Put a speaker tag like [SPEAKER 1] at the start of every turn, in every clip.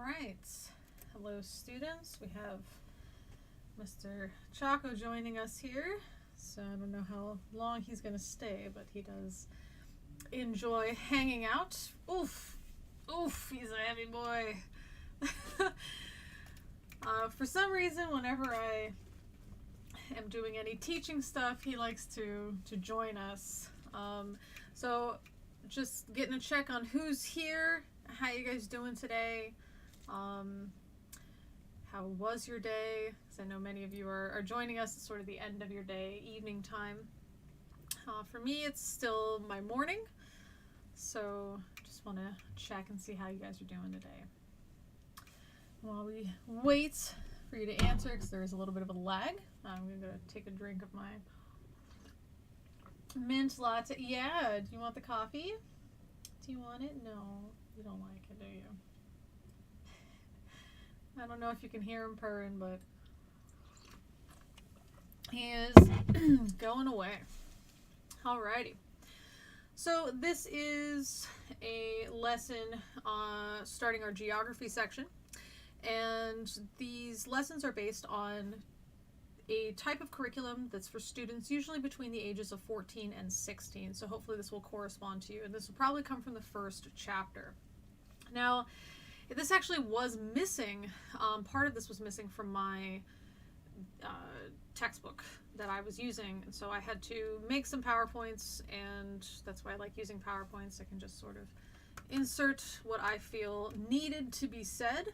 [SPEAKER 1] right. Hello, students. We have Mr. Chaco joining us here. So I don't know how long he's going to stay, but he does enjoy hanging out. Oof. Oof, he's a heavy boy. For some reason, whenever I am doing any teaching stuff, he likes to join us. So just getting a check on who's here. How you guys doing today? How was your day? Because I know many of you are joining us at sort of the end of your day, evening time. For me, it's still my morning. So just want to check and see how you guys are doing today. While we wait for you to answer, because there is a little bit of a lag, I'm going to take a drink of my mint latte. Yeah, do you want the coffee? Do you want it? No, you don't like it, do you? I don't know if you can hear him purring, but he is going away. Alrighty. So this is a lesson starting our geography section. And these lessons are based on a type of curriculum that's for students usually between the ages of 14 and 16. So hopefully this will correspond to you. And this will probably come from the first chapter. Now, this actually was missing. Part of this was missing from my textbook that I was using. And so I had to make some PowerPoints, and that's why I like using PowerPoints. I can just sort of insert what I feel needed to be said.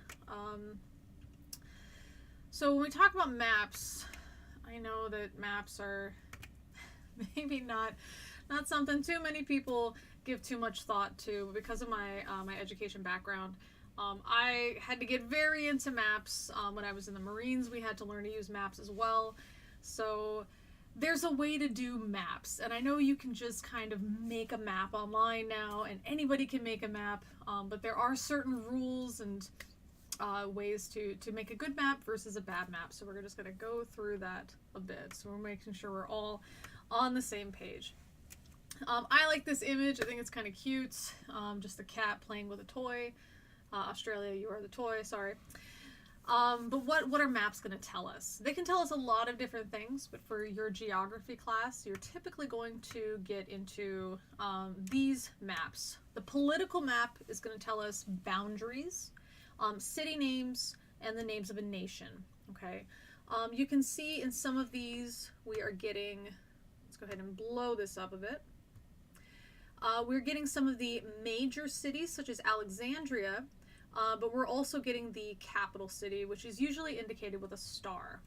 [SPEAKER 1] So when we talk about maps, I know that maps are maybe not something too many people give too much thought to. Because of my my education background, I had to get very into maps. When I was in the Marines, we had to learn to use maps as well. So there's a way to do maps, and I know you can just kind of make a map online now, and anybody can make a map, but there are certain rules and ways to make a good map versus a bad map. So we're just going to go through that a bit. So we're making sure we're all on the same page. I like this image. I think it's kind of cute. Just a cat playing with a toy. Australia, you are the toy, sorry. But what are maps going to tell us? They can tell us a lot of different things, but for your geography class, you're typically going to get into these maps. The political map is going to tell us boundaries, city names, and the names of a nation, okay? You can see in some of these, we are getting, let's go ahead and blow this up a bit. We're getting some of the major cities, such as Alexandria, but we're also getting the capital city, which is usually indicated with a star.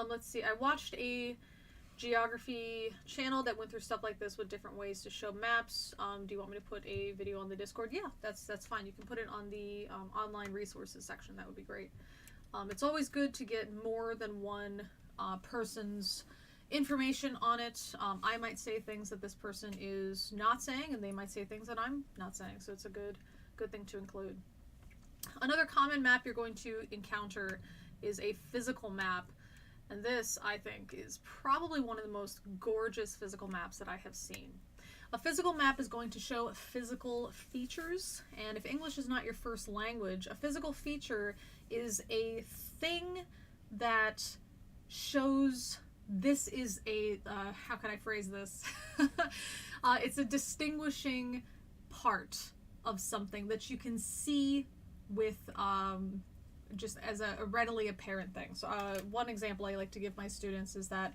[SPEAKER 1] Let's see, I watched a geography channel that went through stuff like this with different ways to show maps. Do you want me to put a video on the Discord? Yeah, that's fine. You can put it on the online resources section. That would be great. It's always good to get more than one person's information on it. I might say things that this person is not saying, and they might say things that I'm not saying. So it's a good thing to include. Another common map you're going to encounter is a physical map. And this, I think, is probably one of the most gorgeous physical maps that I have seen. A physical map is going to show physical features. And if English is not your first language, a physical feature is a thing that shows this is a, how can I phrase this? It's a distinguishing part of something that you can see with just as a readily apparent thing. So one example I like to give my students is that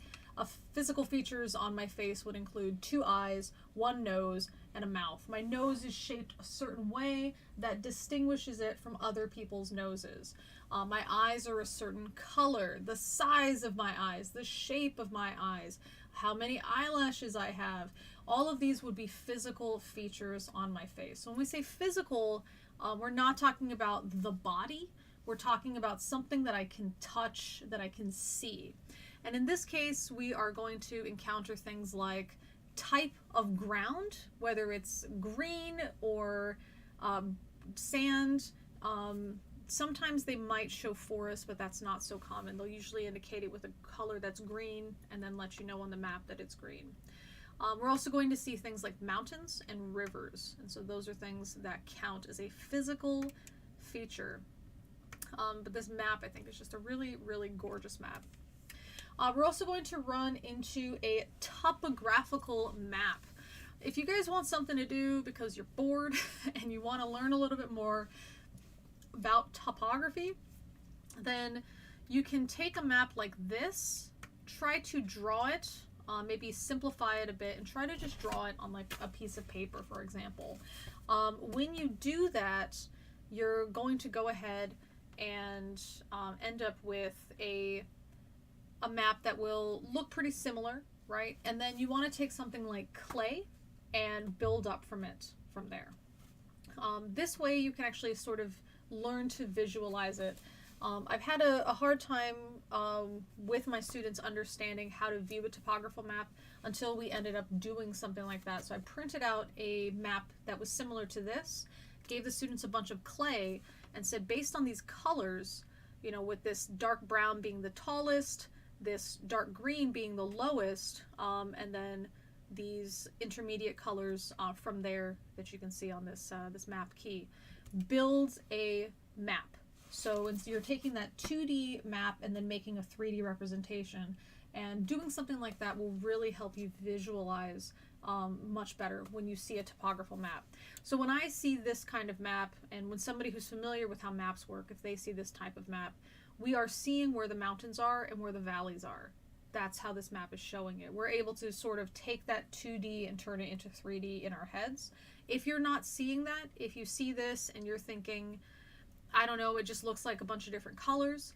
[SPEAKER 1] physical features on my face would include 2 eyes, 1 nose, and a mouth. My nose is shaped a certain way that distinguishes it from other people's noses. My eyes are a certain color, the size of my eyes, the shape of my eyes, how many eyelashes I have. All of these would be physical features on my face. So when we say physical, we're not talking about the body. We're talking about something that I can touch, that I can see. And in this case, we are going to encounter things like type of ground, whether it's green or sand. Sometimes they might show forest, but that's not so common. They'll usually indicate it with a color that's green and then let you know on the map that it's green. We're also going to see things like mountains and rivers. And so those are things that count as a physical feature. But this map, I think, is just a really, really gorgeous map. We're also going to run into a topographical map. If you guys want something to do because you're bored and you want to learn a little bit more about topography, then you can take a map like this, try to draw it, maybe simplify it a bit, and try to just draw it on like a piece of paper, for example. When you do that, you're going to go ahead and end up with a map that will look pretty similar, right? And then you want to take something like clay and build up from there. This way you can actually sort of learn to visualize it. I've had a hard time with my students understanding how to view a topographical map until we ended up doing something like that. So I printed out a map that was similar to this, gave the students a bunch of clay, and said, based on these colors, you know, with this dark brown being the tallest, this dark green being the lowest, and then these intermediate colors from there that you can see on this this map key, builds a map. So you're taking that 2D map and then making a 3D representation, and doing something like that will really help you visualize much better when you see a topographical map. So when I see this kind of map, and when somebody who's familiar with how maps work, if they see this type of map, we are seeing where the mountains are and where the valleys are. That's how this map is showing it. We're able to sort of take that 2D and turn it into 3D in our heads. If you're not seeing that, if you see this and you're thinking, I don't know, it just looks like a bunch of different colors,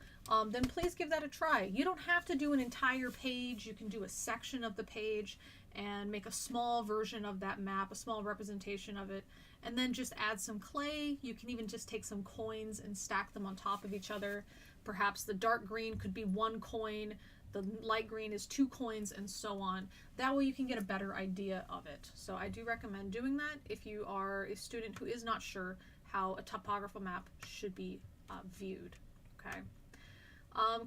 [SPEAKER 1] then please give that a try. You don't have to do an entire page. You can do a section of the page and make a small version of that map, a small representation of it, and then just add some clay. You can even just take some coins and stack them on top of each other. Perhaps the dark green could be 1 coin, the light green is 2 coins, and so on. That way you can get a better idea of it. So I do recommend doing that if you are a student who is not sure how a topographical map should be viewed. Okay.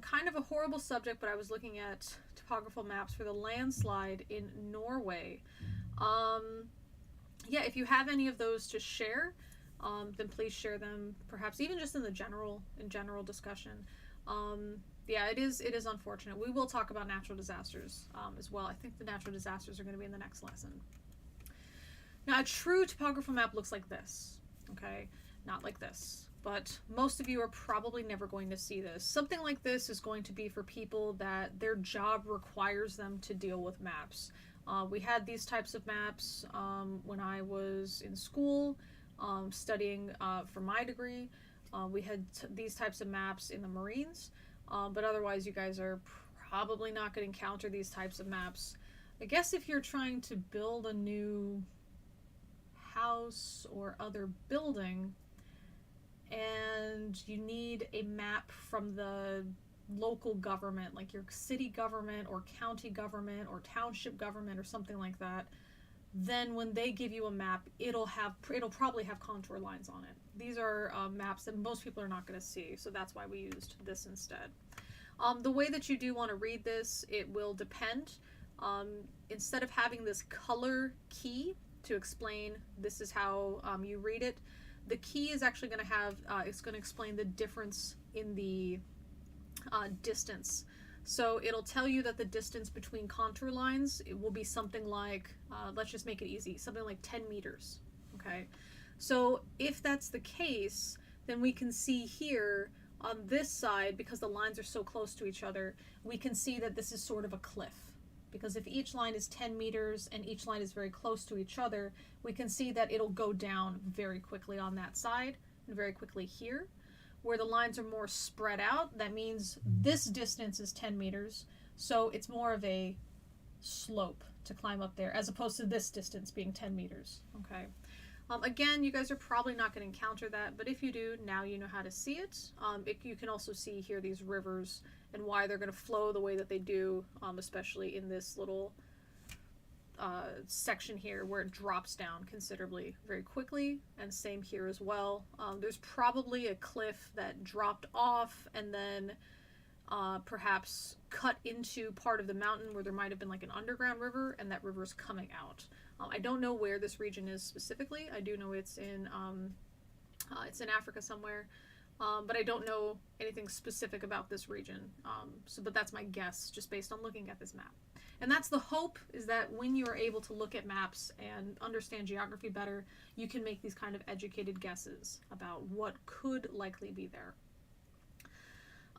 [SPEAKER 1] Kind of a horrible subject, but I was looking at topographical maps for the landslide in Norway. Yeah, if you have any of those to share, then please share them, perhaps even just in the general discussion. Yeah, it is unfortunate. We will talk about natural disasters as well. I think the natural disasters are going to be in the next lesson. Now, a true topographical map looks like this. Okay, not like this, but most of you are probably never going to see this. Something like this is going to be for people that their job requires them to deal with maps. We had these types of maps when I was in school studying for my degree. We had these types of maps in the Marines, but otherwise you guys are probably not going to encounter these types of maps. I guess if you're trying to build a new house or other building and you need a map from the local government, like your city government or county government or township government or something like that, then when they give you a map, it'll probably have contour lines on it. These are maps that most people are not going to see, so that's why we used this instead. The way that you do want to read this, it will depend. Instead of having this color key to explain this is how you read it, the key is actually going to have, it's going to explain the difference in the distance. So it'll tell you that the distance between contour lines, it will be something like, let's just make it easy, something like 10 meters, okay? So if that's the case, then we can see here on this side, because the lines are so close to each other, we can see that this is sort of a cliff. Because if each line is 10 meters and each line is very close to each other, we can see that it'll go down very quickly on that side and very quickly here. Where the lines are more spread out, that means this distance is 10 meters, so it's more of a slope to climb up there, as opposed to this distance being 10 meters, okay? Again, you guys are probably not going to encounter that, but if you do, now you know how to see it. You can also see here these rivers and why they're going to flow the way that they do, especially in this little section here where it drops down considerably very quickly, and same here as well. There's probably a cliff that dropped off and then perhaps cut into part of the mountain where there might have been like an underground river, and that river is coming out. I don't know where this region is specifically. I do know it's in It's in Africa somewhere, but I don't know anything specific about this region. But that's my guess, just based on looking at this map. And that's the hope, is that when you're able to look at maps and understand geography better, you can make these kind of educated guesses about what could likely be there.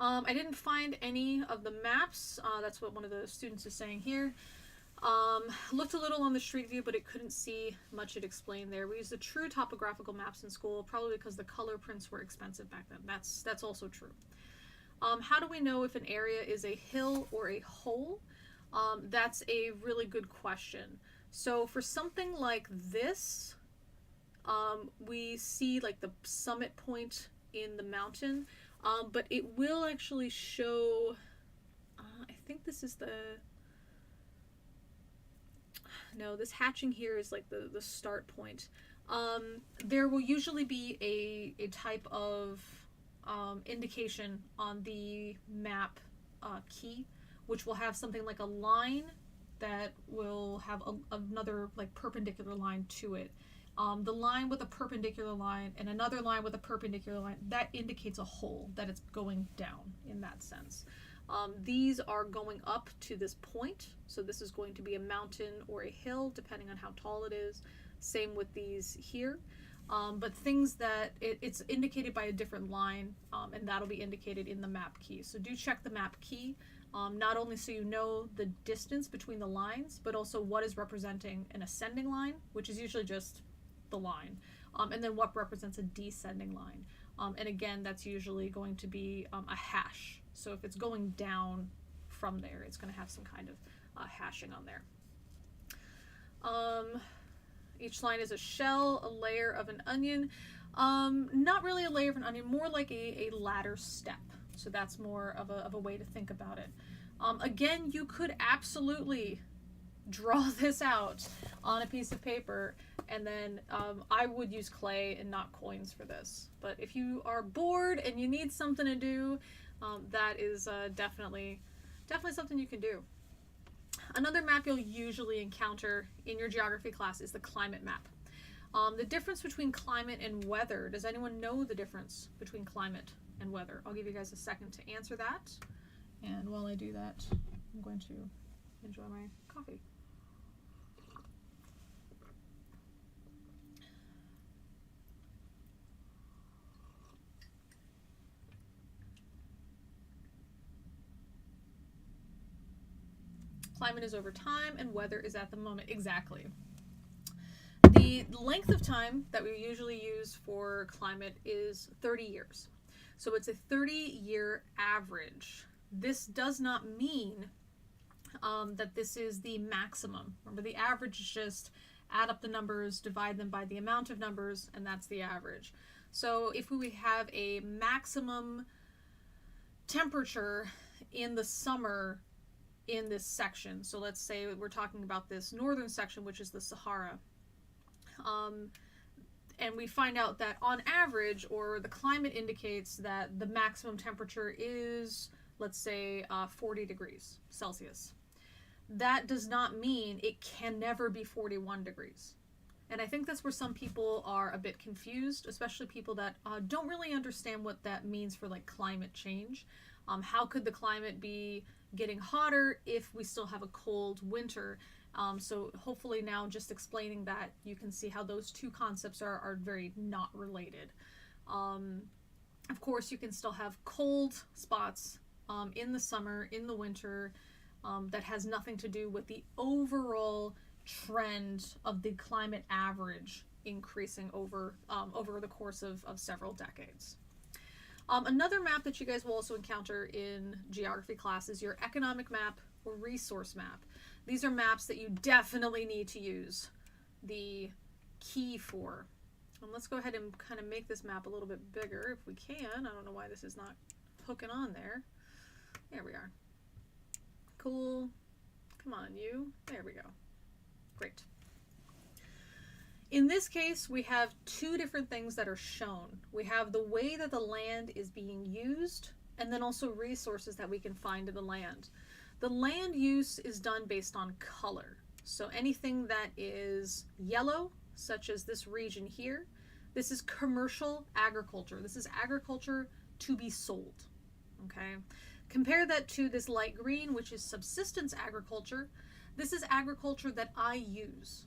[SPEAKER 1] I didn't find any of the maps. That's what one of the students is saying here. Looked a little on the Street View, but it couldn't see much it explained there. We used the true topographical maps in school, probably because the color prints were expensive back then. That's also true. How do we know if an area is a hill or a hole? That's a really good question. So for something like this, we see like the summit point in the mountain, but it will actually show, I think this is no, this hatching here is like the start point. There will usually be a type of indication on the map key, which will have something like a line that will have another like perpendicular line to it. The line with a perpendicular line and another line with a perpendicular line, that indicates a hole, that it's going down in that sense. These are going up to this point, so this is going to be a mountain or a hill depending on how tall it is. Same with these here. But things that it's indicated by a different line, and that'll be indicated in the map key. So do check the map key, not only so you know the distance between the lines, but also what is representing an ascending line, which is usually just the line, and then what represents a descending line. And again, that's usually going to be a hash. So if it's going down from there, it's going to have some kind of hashing on there. Each line is a shell, a layer of an onion. Not really a layer of an onion, more like a ladder step. So that's more of a way to think about it. Again, you could absolutely draw this out on a piece of paper, and then I would use clay and not coins for this. But if you are bored and you need something to do, that is definitely something you can do. Another map you'll usually encounter in your geography class is the climate map. The difference between climate and weather, does anyone know the difference between climate and weather? I'll give you guys a second to answer that. And while I do that, I'm going to enjoy my coffee. Climate is over time and weather is at the moment. Exactly. The length of time that we usually use for climate is 30 years. So it's a 30-year average. This does not mean that this is the maximum. Remember, the average is just add up the numbers, divide them by the amount of numbers, and that's the average. So if we have a maximum temperature in the summer in this section, so let's say we're talking about this northern section, which is the Sahara, and we find out that on average, or the climate indicates that the maximum temperature is, let's say, 40 degrees Celsius. That does not mean it can never be 41 degrees. And I think that's where some people are a bit confused, especially people that don't really understand what that means for like climate change. How could the climate be getting hotter if we still have a cold winter? So hopefully now just explaining that, you can see how those two concepts are very not related. Of course, you can still have cold spots in the summer, in the winter, that has nothing to do with the overall trend of the climate average increasing over the course of several decades. Another map that you guys will also encounter in geography class is your economic map or resource map. These are maps that you definitely need to use the key for. And let's go ahead and kind of make this map a little bit bigger if we can. I don't know why this is not hooking on there. There we are. Cool. Come on, you. There we go. Great. In this case, we have two different things that are shown. We have the way that the land is being used, and then also resources that we can find in the land. The land use is done based on color. So anything that is yellow, such as this region here, This is commercial agriculture. This is agriculture to be sold. Okay? Compare that to this light green, which is subsistence agriculture. This is agriculture that I use.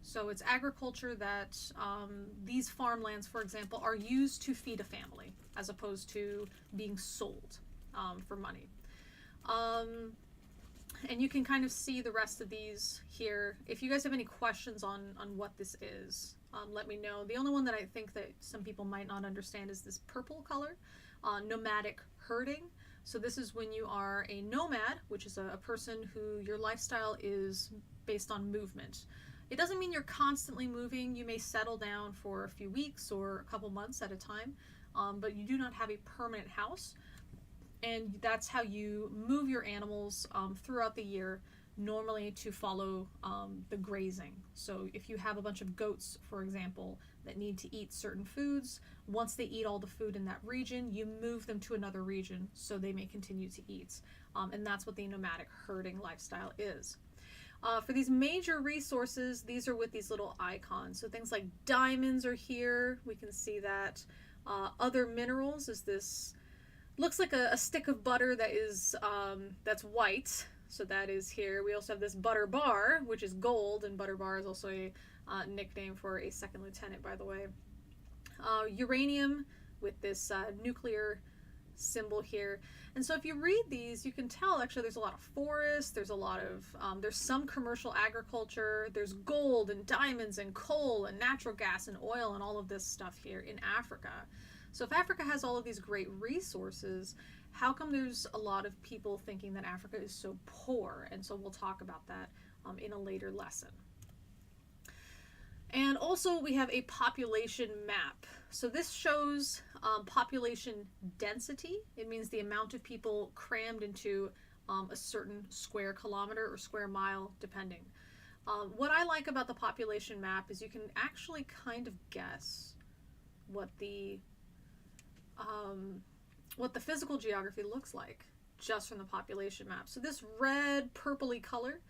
[SPEAKER 1] So it's agriculture that these farmlands, for example, are used to feed a family as opposed to being sold for money. And you can kind of see the rest of these here. If you guys have any questions on what this is, let me know. The only one that I think that some people might not understand is this purple color, nomadic herding. So this is when you are a nomad, which is a person who your lifestyle is based on movement. It doesn't mean you're constantly moving. You may settle down for a few weeks or a couple months at a time, but you do not have a permanent house. And that's how you move your animals throughout the year, normally to follow the grazing. So if you have a bunch of goats, for example, that need to eat certain foods, once they eat all the food in that region, you move them to another region so they may continue to eat. And that's what the nomadic herding lifestyle is. For these major resources, these are with these little icons. So things like diamonds are here. We can see that. Other minerals is this, looks like a stick of butter that is that's white. So that is here. We also have this butter bar, which is gold, and butter bar is also a nickname for a second lieutenant, by the way. Uranium with this nuclear symbol here. And so if you read these, you can tell actually there's a lot of forest, there's a lot of, there's some commercial agriculture, there's gold and diamonds and coal and natural gas and oil and all of this stuff here in Africa. So if Africa has all of these great resources, how come there's a lot of people thinking that Africa is so poor? And so we'll talk about that in a later lesson. And also we have a population map. So this shows population density. It means the amount of people crammed into a certain square kilometer or square mile, depending. What I like about the population map is you can actually kind of guess what the physical geography looks like just from the population map. So this red purpley color,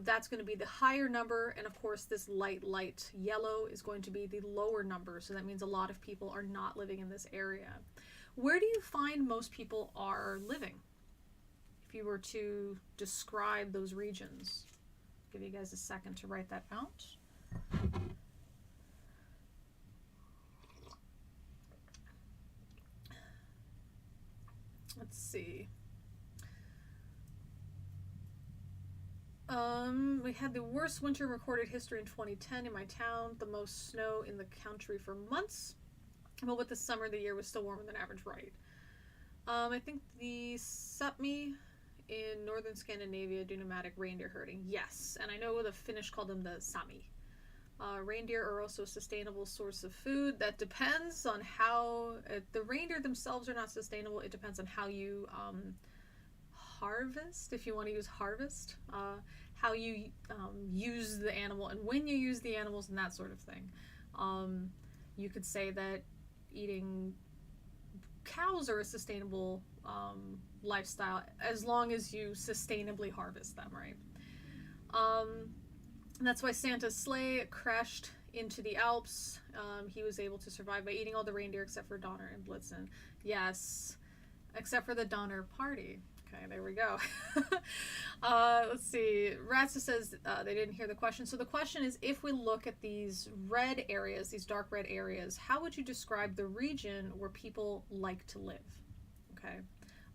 [SPEAKER 1] that's going to be the higher number, and of course this light yellow is going to be the lower number, so that means a lot of people are not living in this area. Where do you find most people are living? If you were to describe those regions, give you guys a second to write that out. Let's see. We had the worst winter recorded history in 2010 in my town, the most snow in the country for months, but with the summer the year was still warmer than average, right? I think the Sapmi in northern Scandinavia do nomadic reindeer herding. Yes, and I know the Finnish call them the Sami. Reindeer are also a sustainable source of food. That depends on how, the reindeer themselves are not sustainable. It depends on how you harvest, if you want to use harvest, how you use the animal and when you use the animals and that sort of thing. You could say that eating cows are a sustainable lifestyle as long as you sustainably harvest them, right? And that's why Santa's sleigh crashed into the Alps. He was able to survive by eating all the reindeer except for Donner and Blitzen. Yes, except for the Donner party. Okay, there we go. Let's see. Ratsa says they didn't hear the question. So the question is, if we look at these red areas, these dark red areas, how would you describe the region where people like to live? Okay.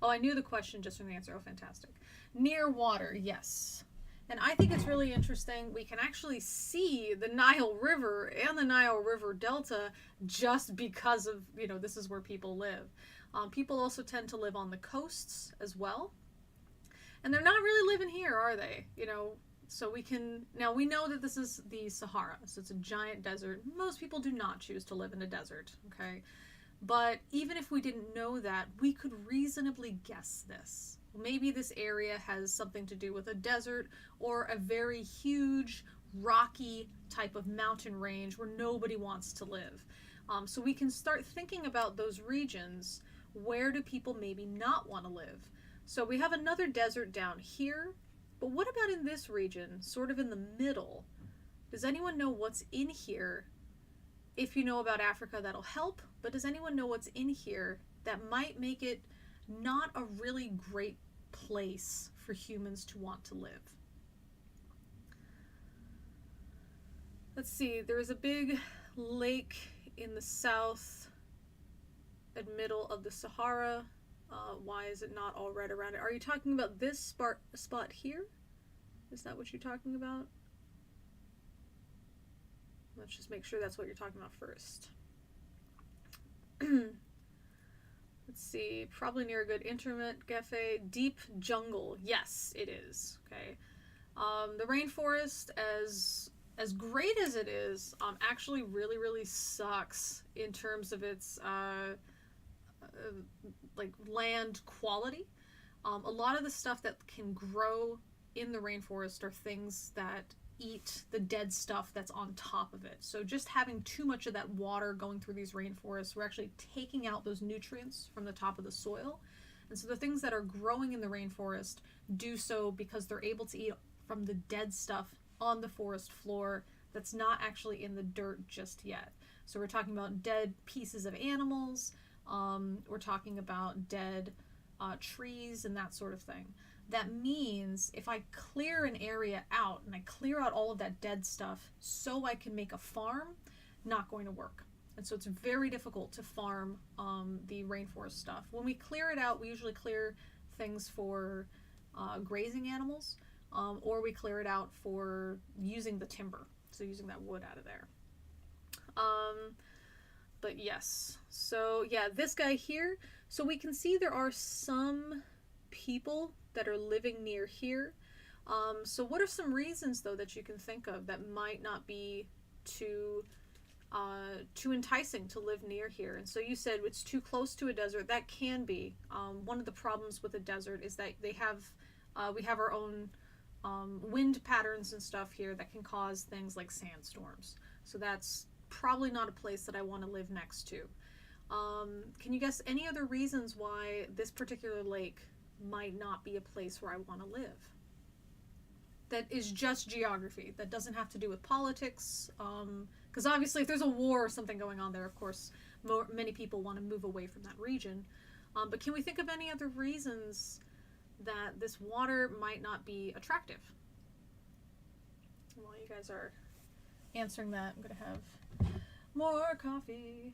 [SPEAKER 1] Oh, I knew the question just from the answer. Oh, fantastic. Near water, yes. And I think it's really interesting. We can actually see the Nile River and the Nile River Delta just because of, this is where people live. People also tend to live on the coasts as well. And they're not really living here, are they? So now we know that this is the Sahara, so it's a giant desert. Most people do not choose to live in a desert, okay? But even if we didn't know that, we could reasonably guess this. Maybe this area has something to do with a desert or a very huge, rocky type of mountain range where nobody wants to live. So we can start thinking about those regions. Where do people maybe not want to live? So we have another desert down here, but what about in this region, sort of in the middle? Does anyone know what's in here if you know about Africa, that'll help. But does anyone know what's in here that might make it not a really great place for humans to want to live? Let's see, there's a big lake in the south and middle of the Sahara. Why is it not all red around it? Are you talking about this spot here? Is that what you're talking about? Let's just make sure that's what you're talking about first. Let's see, probably near a good internet cafe. Deep jungle. Yes, it is. Okay. The rainforest, as great as it is, actually really sucks in terms of its like land quality. A lot of the stuff that can grow in the rainforest are things that eat the dead stuff that's on top of it. So just having too much of that water going through these rainforests, we're actually taking out those nutrients from the top of the soil. And so the things that are growing in the rainforest do so because they're able to eat from the dead stuff on the forest floor that's not actually in the dirt just yet. So we're talking about dead pieces of animals, we're talking about dead trees and that sort of thing. That means if I clear an area out and I clear out all of that dead stuff so I can make a farm, not going to work. And so it's very difficult to farm the rainforest stuff. When we clear it out, we usually clear things for grazing animals, or we clear it out for using the timber, so using that wood out of there. But yes, so yeah, this guy here, so we can see there are some people that are living near here. So what are some reasons though that you can think of that might not be too enticing to live near here? And so you said it's too close to a desert. That can be. One of the problems with a desert is that we have our own wind patterns and stuff here that can cause things like sandstorms. So that's probably not a place that I want to live next to. Can you guess any other reasons why this particular lake might not be a place where I want to live? That is just geography. That doesn't have to do with politics. Because obviously if there's a war or something going on there, of course, many people want to move away from that region. But can we think of any other reasons that this water might not be attractive? While you guys are answering that, I'm going to have more coffee.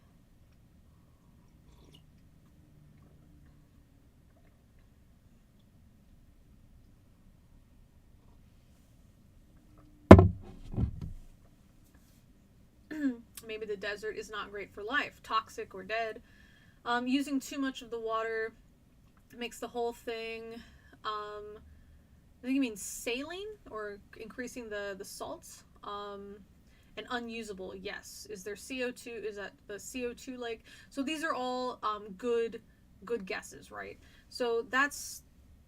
[SPEAKER 1] Maybe the desert is not great for life, toxic or dead. Using too much of the water makes the whole thing, I think you mean saline or increasing the salts, and unusable. Yes. Is there CO2? Is that the CO2 lake? So these are all good guesses, right? So that's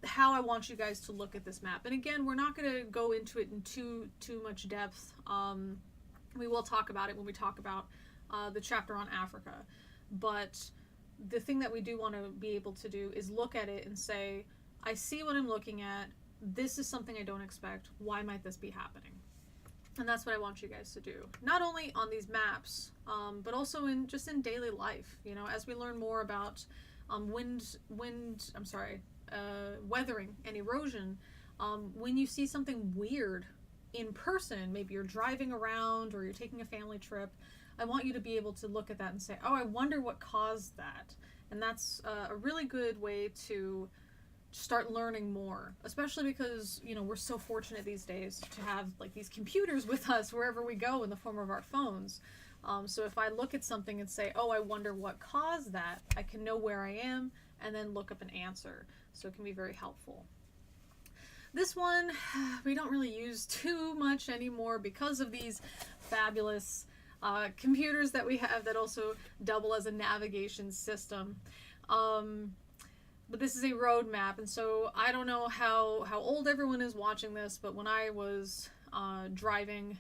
[SPEAKER 1] how I want you guys to look at this map. And again, we're not going to go into it in too much depth. We will talk about it when we talk about the chapter on Africa. But the thing that we do want to be able to do is look at it and say, I see what I'm looking at. This is something I don't expect. Why might this be happening? And that's what I want you guys to do. Not only on these maps, but also in daily life. You know, as we learn more about weathering and erosion, when you see something weird in person, maybe you're driving around or you're taking a family trip, I want you to be able to look at that and say, oh, I wonder what caused that. And that's a really good way to start learning more, especially because, you know, we're so fortunate these days to have like these computers with us wherever we go in the form of our phones. So if I look at something and say, oh, I wonder what caused that, I can know where I am and then look up an answer. So it can be very helpful. This one, we don't really use too much anymore because of these fabulous computers that we have that also double as a navigation system. But this is a road map, and so I don't know how old everyone is watching this, but when I was driving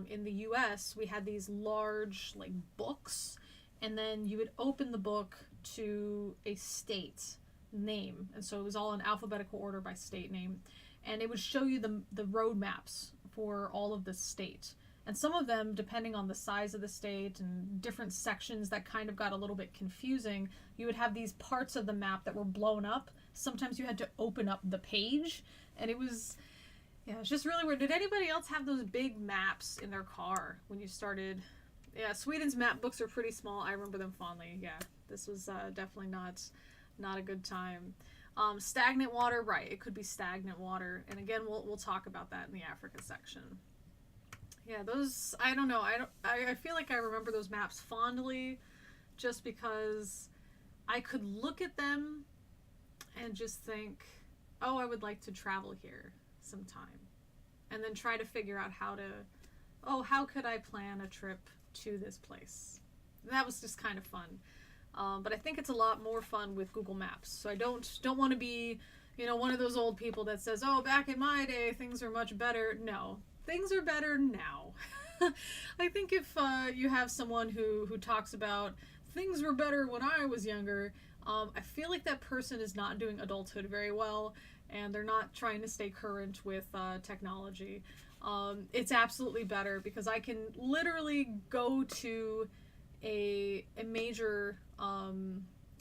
[SPEAKER 1] in the US, we had these large like books, and then you would open the book to a state name, and so it was all in alphabetical order by state name, and it would show you the road maps for all of the state. And some of them, depending on the size of the state and different sections that kind of got a little bit confusing, you would have these parts of the map that were blown up. Sometimes you had to open up the page, and it was, yeah, it's just really weird. Did anybody else have those big maps in their car when you started? Yeah, Sweden's map books are pretty small. I remember them fondly. Yeah, this was definitely not a good time. Stagnant water, right? It could be stagnant water, and again, we'll talk about that in the Africa section. Yeah, those, I don't know. I feel like I remember those maps fondly, just because I could look at them and just think, oh, I would like to travel here sometime, and then try to figure out how could I plan a trip to this place. And that was just kind of fun. But I think it's a lot more fun with Google Maps. So I don't want to be, one of those old people that says, oh, back in my day things were much better. No, things are better now. I think if you have someone who talks about things were better when I was younger, I feel like that person is not doing adulthood very well, and they're not trying to stay current with technology. It's absolutely better because I can literally go to a major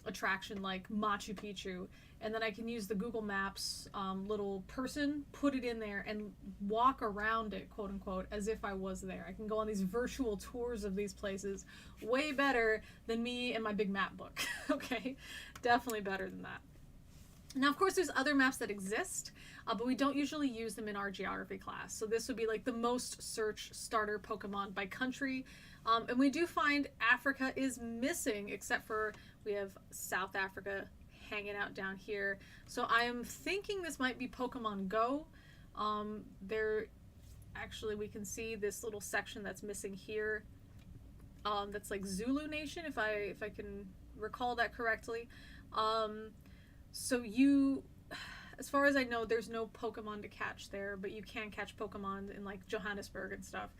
[SPEAKER 1] attraction like Machu Picchu, and then I can use the Google Maps little person, put it in there, and walk around it, quote unquote, as if I was there. I can go on these virtual tours of these places, way better than me and my big map book. Okay, definitely better than that. Now, of course, there's other maps that exist, but we don't usually use them in our geography class. So this would be like the most searched starter Pokemon by country. And we do find Africa is missing, except for we have South Africa hanging out down here. So I am thinking this might be Pokemon Go. Actually, we can see this little section that's missing here. That's like Zulu Nation, if I can recall that correctly. So as far as I know, there's no Pokemon to catch there, but you can catch Pokemon in like Johannesburg and stuff.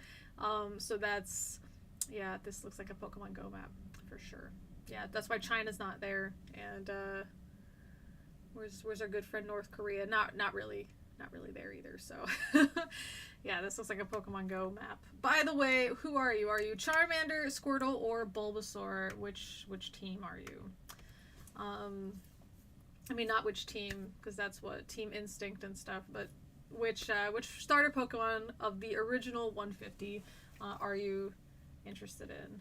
[SPEAKER 1] So that's, yeah, this looks like a Pokemon Go map for sure. Yeah, that's why China's not there. And where's our good friend North Korea? Not really there either. So yeah, this looks like a Pokemon Go map. By the way, who are you? Are you Charmander, Squirtle, or Bulbasaur? Which team are you? I mean, not which team, because that's what Team Instinct and stuff, but which starter Pokemon of the original 150 are you interested in?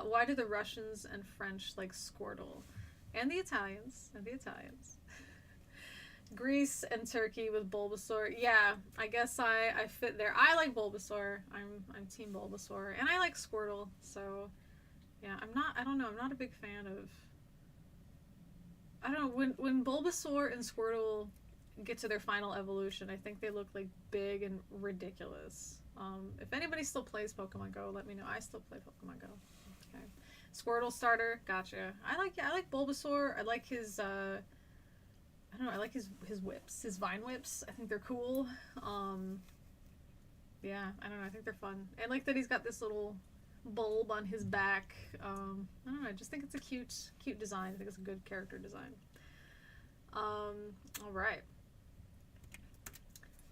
[SPEAKER 1] Why do the Russians and French like Squirtle? And the Italians. Greece and Turkey with Bulbasaur. Yeah, I guess I fit there. I like Bulbasaur. I'm Team Bulbasaur. And I like Squirtle, so yeah, I don't know, I'm not a big fan of, I don't know, when Bulbasaur and Squirtle get to their final evolution, I think they look like big and ridiculous. If anybody still plays Pokemon Go, let me know. I still play Pokemon Go. Okay. Squirtle starter, gotcha. I like Bulbasaur. I like his I don't know, I like his whips, his vine whips. I think they're cool. Yeah, I don't know, I think they're fun. I like that he's got this little bulb on his back. I don't know, I just think it's a cute design. I think it's a good character design. All right.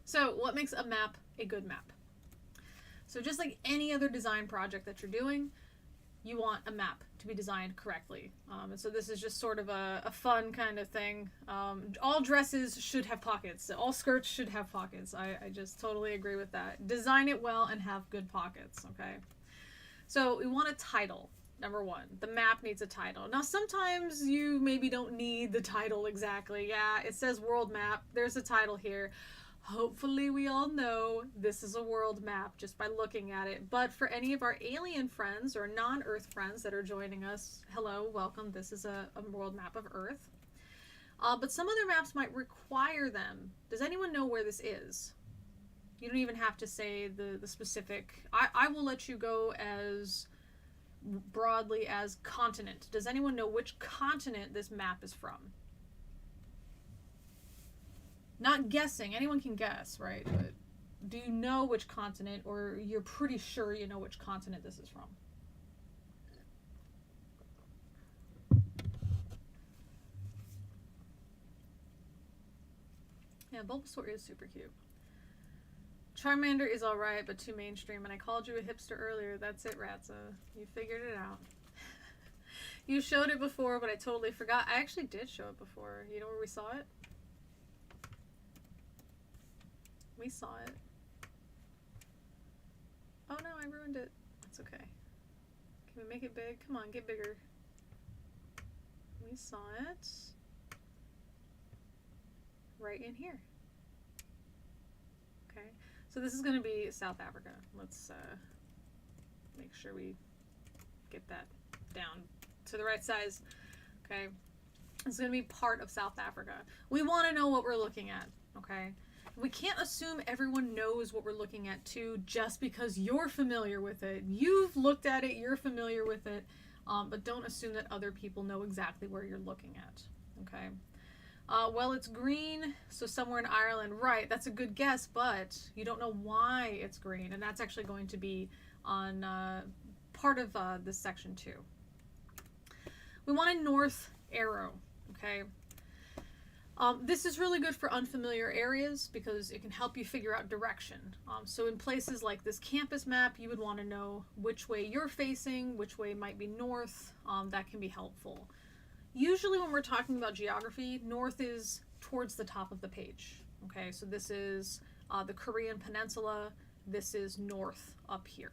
[SPEAKER 1] So what makes a map a good map? So just like any other design project that you're doing, you want a map to be designed correctly. And so this is just sort of a fun kind of thing. All dresses should have pockets. All skirts should have pockets. I just totally agree with that. Design it well and have good pockets, okay? So we want a title, number one. The map needs a title. Now sometimes you maybe don't need the title exactly. Yeah, it says world map. There's a title here. Hopefully we all know this is a world map just by looking at it. But for any of our alien friends or non-Earth friends that are joining us, hello, welcome. This is a world map of Earth. But some other maps might require them. Does anyone know where this is? You don't even have to say the specific. I will let you go as broadly as continent. Does anyone know which continent this map is from? Not guessing. Anyone can guess, right? But do you know which continent, or you're pretty sure you know which continent this is from? Yeah, Bulbasaur is super cute. Charmander is alright, but too mainstream, and I called you a hipster earlier. That's it, Ratza. You figured it out. You showed it before, but I totally forgot. I actually did show it before. You know where we saw it? We saw it. Oh no, I ruined it. That's okay. Can we make it big? Come on, get bigger. We saw it right in here. Okay, so this is going to be South Africa. Let's make sure we get that down to the right size. Okay, it's going to be part of South Africa. We want to know what we're looking at. Okay, we can't assume everyone knows what we're looking at too just because you're familiar with it. You've looked at it, you're familiar with it, but don't assume that other people know exactly where you're looking at. Okay. Well, it's green, so somewhere in Ireland. Right, that's a good guess, but you don't know why it's green, and that's actually going to be on part of this section too. We want a north arrow, okay? This is really good for unfamiliar areas because it can help you figure out direction. So in places like this campus map, you would want to know which way you're facing, which way might be north. That can be helpful. Usually when we're talking about geography, north is towards the top of the page. Okay, so this is the Korean Peninsula. This is north up here.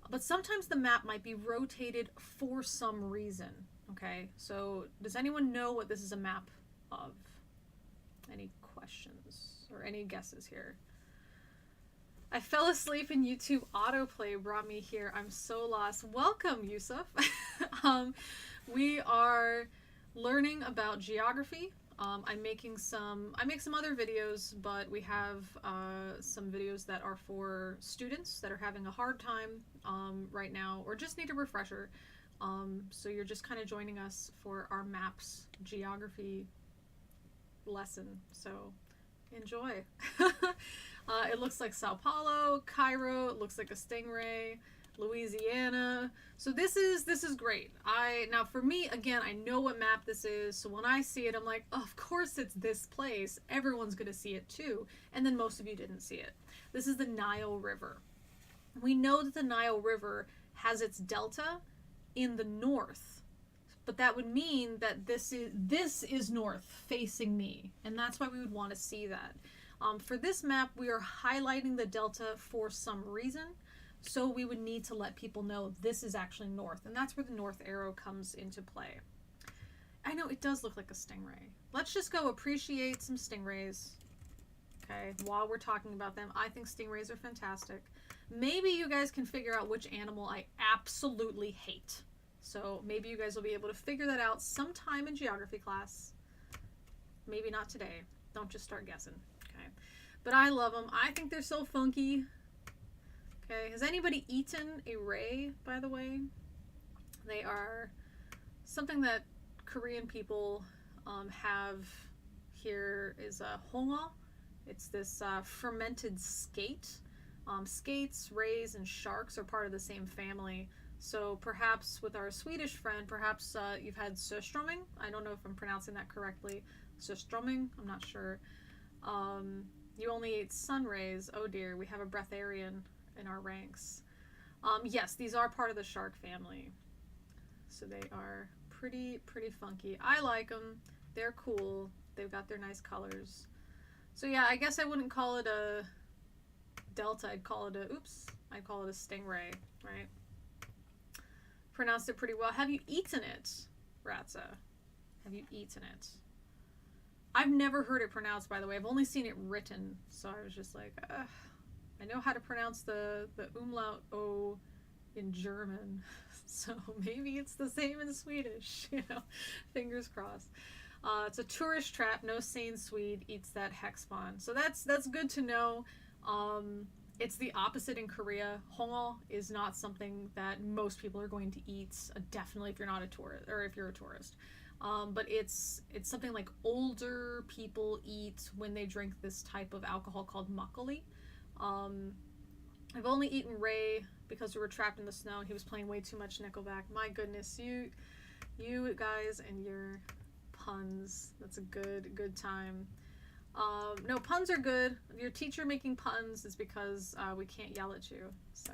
[SPEAKER 1] But sometimes the map might be rotated for some reason. Okay, so does anyone know what this is a map of? Any questions or any guesses here? I fell asleep in YouTube autoplay brought me here. I'm so lost. Welcome, Yusuf. We are learning about geography. I make some other videos, but we have some videos that are for students that are having a hard time right now or just need a refresher. So you're just kind of joining us for our maps geography lesson. So enjoy. It looks like Sao Paulo, Cairo. It looks like a stingray. Louisiana. So this is great. Now for me, again, I know what map this is, so when I see it, I'm like, oh, of course it's this place. Everyone's gonna see it too. And then most of you didn't see it. This is the Nile River. We know that the Nile River has its delta in the north, but that would mean that this is north facing me, and that's why we would want to see that. For this map, we are highlighting the delta for some reason. So we would need to let people know this is actually north, and that's where the north arrow comes into play. I know it does look like a stingray. Let's just go appreciate some stingrays, okay, while we're talking about them. I think stingrays are fantastic. Maybe you guys can figure out which animal I absolutely hate. So maybe you guys will be able to figure that out sometime in geography class. Maybe not today. Don't just start guessing, okay? But I love them. I think they're so funky. Okay, has anybody eaten a ray, by the way? They are something that Korean people have here is a honga. It's this fermented skate. Skates, rays, and sharks are part of the same family. So perhaps with our Swedish friend, perhaps you've had surströmming. I don't know if I'm pronouncing that correctly. Surströmming, I'm not sure. You only ate sun rays. Oh dear, we have a breatharian in our ranks. Yes, these are part of the shark family. So they are pretty funky. I like them. They're cool. They've got their nice colors. So yeah, I guess I wouldn't call it a delta. I'd call it a stingray, right? Pronounced it pretty well. Have you eaten it, Ratza? Have you eaten it? I've never heard it pronounced, by the way. I've only seen it written, so I was just like, ugh. I know how to pronounce the umlaut O in German, so maybe it's the same in Swedish, you know, fingers crossed. It's a tourist trap. No sane Swede eats that hex spawn. So that's good to know. It's the opposite in Korea. Hongo is not something that most people are going to eat, definitely if you're not a tourist, or if you're a tourist. But it's something like older people eat when they drink this type of alcohol called makgeolli. I've only eaten Ray because we were trapped in the snow and he was playing way too much Nickelback. My goodness, you guys and your puns. That's a good time. No, puns are good. Your teacher making puns is because we can't yell at you, so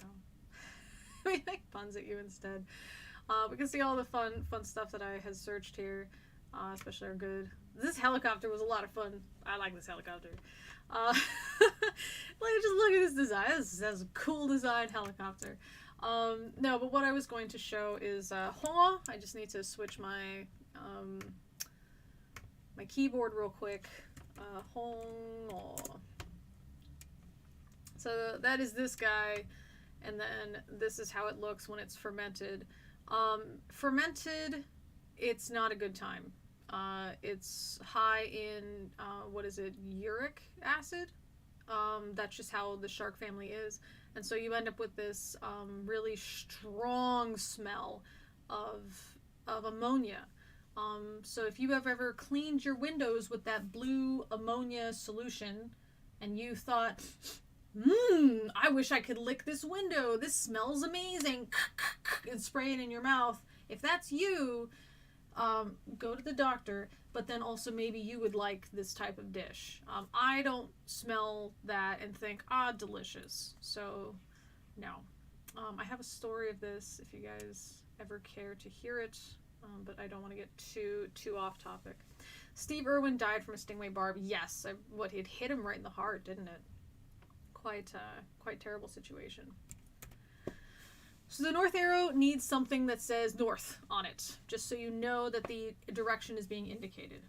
[SPEAKER 1] we make puns at you instead. We can see all the fun stuff that I had searched here, especially are good. This helicopter was a lot of fun. I like this helicopter. Like, just look at this design. This is a cool design helicopter. No, but what I was going to show is Hongo. I just need to switch my my keyboard real quick. Hongo. So that is this guy, and then this is how it looks when it's fermented. Fermented, it's not a good time. It's high in, what is it, uric acid? That's just how the shark family is. And so you end up with this really strong smell of ammonia. So if you have ever cleaned your windows with that blue ammonia solution and you thought, I wish I could lick this window, this smells amazing, and spray it in your mouth, if that's you, go to the doctor, but then also maybe you would like this type of dish. I don't smell that and think, delicious. So, no. I have a story of this if you guys ever care to hear it, but I don't want to get too off topic. Steve Irwin died from a stingray barb. Yes, it hit him right in the heart, didn't it? Quite terrible situation. So the north arrow needs something that says north on it, just so you know that the direction is being indicated.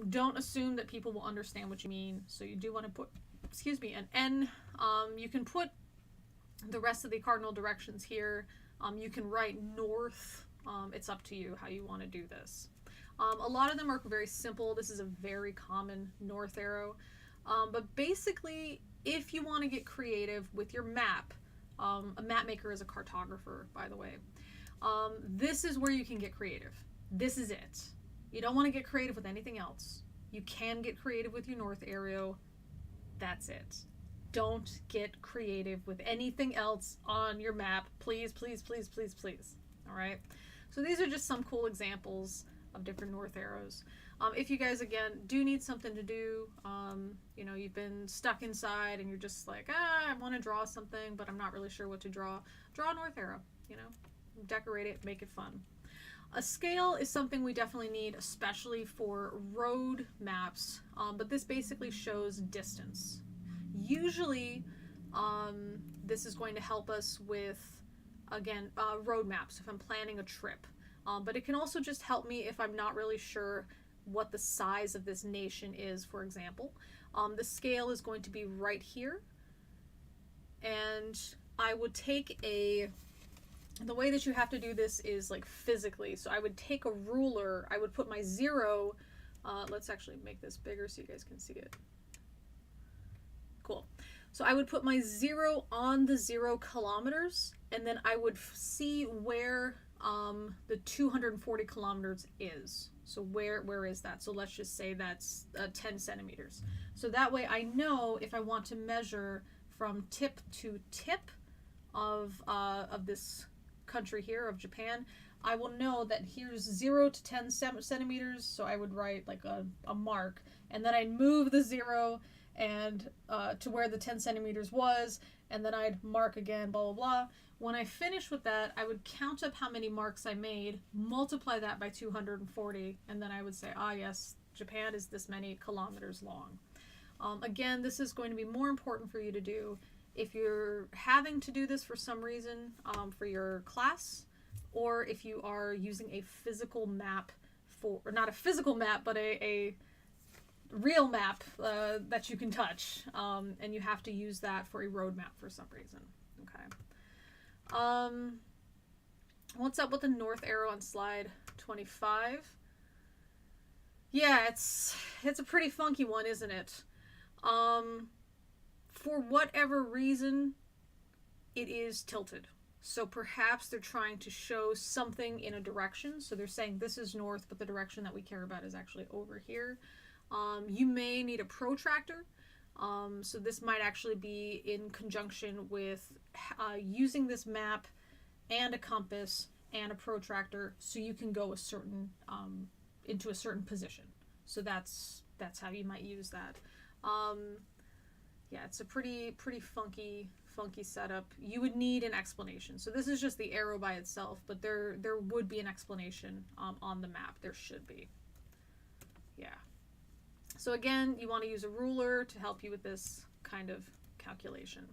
[SPEAKER 1] Don't assume that people will understand what you mean, so you do want to put, an N. You can put the rest of the cardinal directions here. You can write north. It's up to you how you want to do this. A lot of them are very simple. This is a very common north arrow. But basically, if you want to get creative with your map, a map maker is a cartographer, by the way. This is where you can get creative. This is it. You don't want to get creative with anything else. You can get creative with your north arrow. That's it. Don't get creative with anything else on your map. Please, please, please, please, please. All right? So these are just some cool examples of different north arrows. If you guys, again, do need something to do, you've been stuck inside and you're just like, I want to draw something, but I'm not really sure what to draw. Draw a north arrow, decorate it, make it fun. A scale is something we definitely need, especially for road maps, but this basically shows distance. Usually, this is going to help us with, again, road maps if I'm planning a trip. But it can also just help me if I'm not really sure what the size of this nation is, for example. The scale is going to be right here. And I would take the way that you have to do this is like physically. So I would take a ruler, I would put my 0, let's actually make this bigger so you guys can see it. Cool. So I would put my 0 on the 0 kilometers, and then I would see where the 240 kilometers is. So where is that? So let's just say that's 10 centimeters. So that way I know if I want to measure from tip to tip of this country here, of Japan, I will know that here's 0 to 10 centimeters. So I would write like a mark, and then I'd move the 0 and to where the 10 centimeters was, and then I'd mark again, blah, blah, blah. When I finish with that, I would count up how many marks I made, multiply that by 240, and then I would say, yes, Japan is this many kilometers long. Again, this is going to be more important for you to do if you're having to do this for some reason for your class, or if you are using a physical map or not a physical map, but a real map that you can touch, and you have to use that for a road map for some reason. Okay. What's up with the north arrow on slide 25? Yeah, it's a pretty funky one, isn't it? For whatever reason, it is tilted. So perhaps they're trying to show something in a direction. So they're saying this is north, but the direction that we care about is actually over here. You may need a protractor. So this might actually be in conjunction with using this map and a compass and a protractor, so you can go into a certain position. So that's that's how you might use that. Yeah, it's a pretty funky setup. You would need an explanation. So this is just the arrow by itself, but there would be an explanation on the map. There should be. Yeah. So again, you want to use a ruler to help you with this kind of calculation.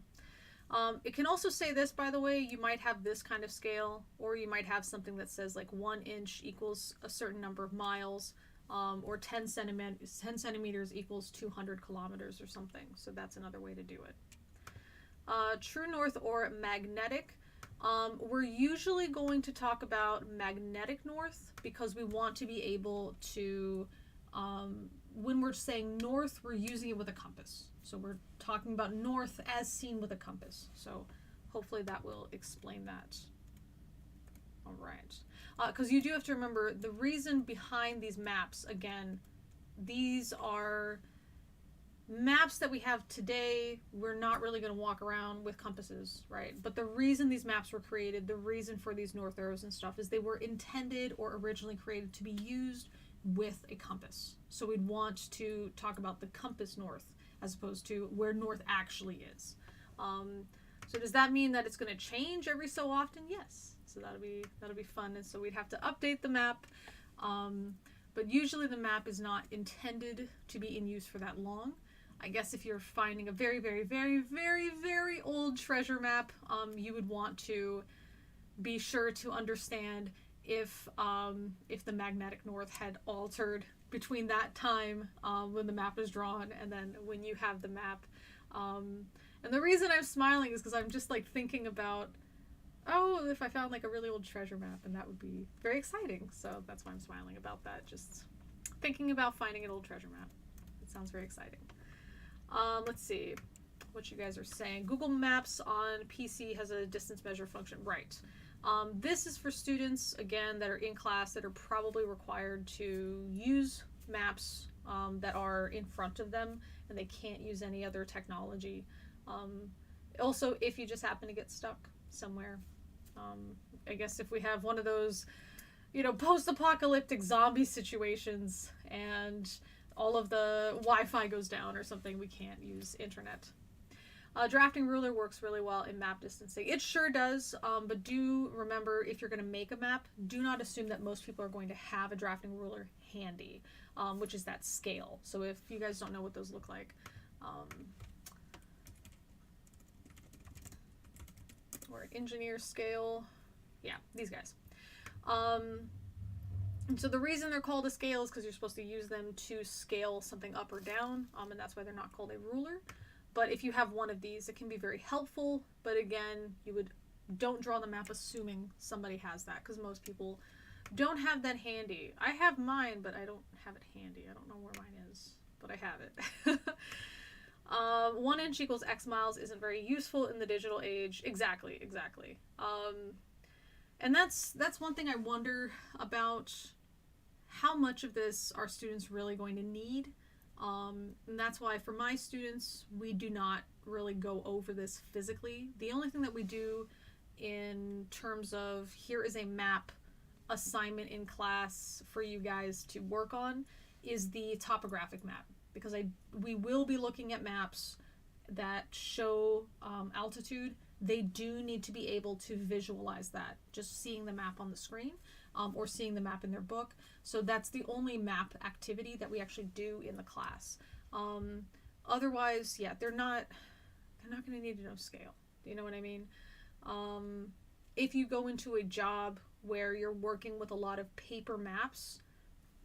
[SPEAKER 1] It can also say this, by the way, you might have this kind of scale, or you might have something that says like 1 inch equals a certain number of miles, or 10 centimeters equals 200 kilometers or something. So that's another way to do it. True north or magnetic. We're usually going to talk about magnetic north because we want to be able to, when we're saying north, we're using it with a compass. So we're talking about north as seen with a compass. So hopefully that will explain that. All right. Because you do have to remember the reason behind these maps, again, these are maps that we have today. We're not really going to walk around with compasses, right? But the reason these maps were created, the reason for these north arrows and stuff, is they were intended or originally created to be used with a compass. So we'd want to talk about the compass north as opposed to where north actually is. So does that mean that it's going to change every so often? Yes. So that'll be fun. And so we'd have to update the map. But usually the map is not intended to be in use for that long. I guess if you're finding a very, very, very, very, very old treasure map, you would want to be sure to understand if the magnetic north had altered between that time when the map is drawn and then when you have the map. And the reason I'm smiling is because I'm just like thinking about, oh, if I found like a really old treasure map, and that would be very exciting. So that's why I'm smiling about that. Just thinking about finding an old treasure map. It sounds very exciting. Let's see what you guys are saying. Google Maps on PC has a distance measure function. Right. This is for students, again, that are in class that are probably required to use maps that are in front of them, and they can't use any other technology. Also, if you just happen to get stuck somewhere, I guess if we have one of those, post-apocalyptic zombie situations and all of the Wi-Fi goes down or something, we can't use internet. Drafting ruler works really well in map distancing. It sure does, but do remember, if you're going to make a map, do not assume that most people are going to have a drafting ruler handy, which is that scale. So if you guys don't know what those look like, or an engineer scale, yeah, these guys. So the reason they're called a scale is because you're supposed to use them to scale something up or down, and that's why they're not called a ruler. But if you have one of these, it can be very helpful. But again, don't draw the map assuming somebody has that, because most people don't have that handy. I have mine, but I don't have it handy. I don't know where mine is, but I have it. 1 inch equals X miles isn't very useful in the digital age. Exactly. And that's one thing I wonder about, how much of this are students really going to need. And that's why for my students, we do not really go over this physically. The only thing that we do in terms of here is a map assignment in class for you guys to work on is the topographic map, because we will be looking at maps that show altitude. They do need to be able to visualize that, just seeing the map on the screen, or seeing the map in their book. So that's the only map activity that we actually do in the class. Otherwise, yeah, they're not going to need to know scale. Do you know what I mean? If you go into a job where you're working with a lot of paper maps,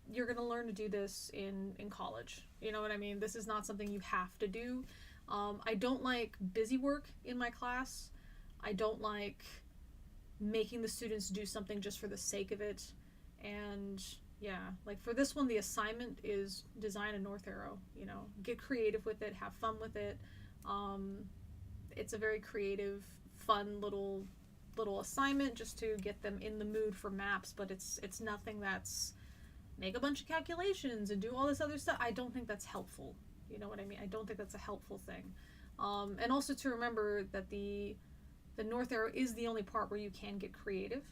[SPEAKER 1] you're going to learn to do this in college. You know what I mean? This is not something you have to do. I don't like busy work in my class. I don't like making the students do something just for the sake of it. And yeah, like for this one, the assignment is design a north arrow, get creative with it, have fun with it. It's a very creative, fun little assignment just to get them in the mood for maps, but it's nothing that's make a bunch of calculations and do all this other stuff. I don't think that's helpful. You know what I mean? I don't think that's a helpful thing. And also to remember that the north arrow is the only part where you can get creative.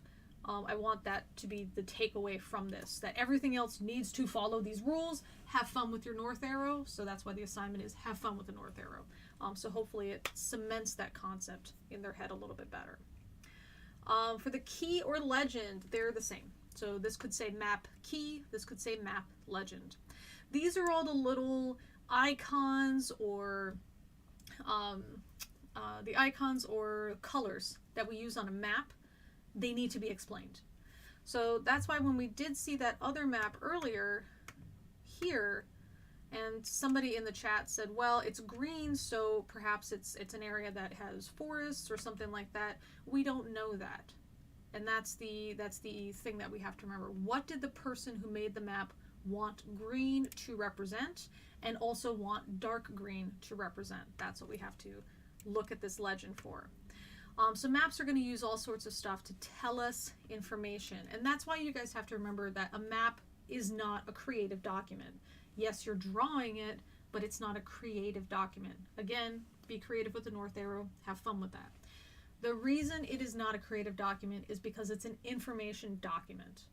[SPEAKER 1] I want that to be the takeaway from this, that everything else needs to follow these rules. Have fun with your north arrow. So that's why the assignment is have fun with the north arrow. So hopefully it cements that concept in their head a little bit better. For the key or legend, they're the same. So this could say map key, this could say map legend. These are all the little icons or the icons or colors that we use on a map. They need to be explained. So that's why when we did see that other map earlier here, and somebody in the chat said, well, it's green, so perhaps it's an area that has forests or something like that. We don't know that. And that's the thing that we have to remember. What did the person who made the map want green to represent, and also want dark green to represent? That's what we have to look at this legend for. So maps are going to use all sorts of stuff to tell us information. And that's why you guys have to remember that a map is not a creative document. Yes, you're drawing it, but it's not a creative document. Again, be creative with the north arrow. Have fun with that. The reason it is not a creative document is because it's an information document.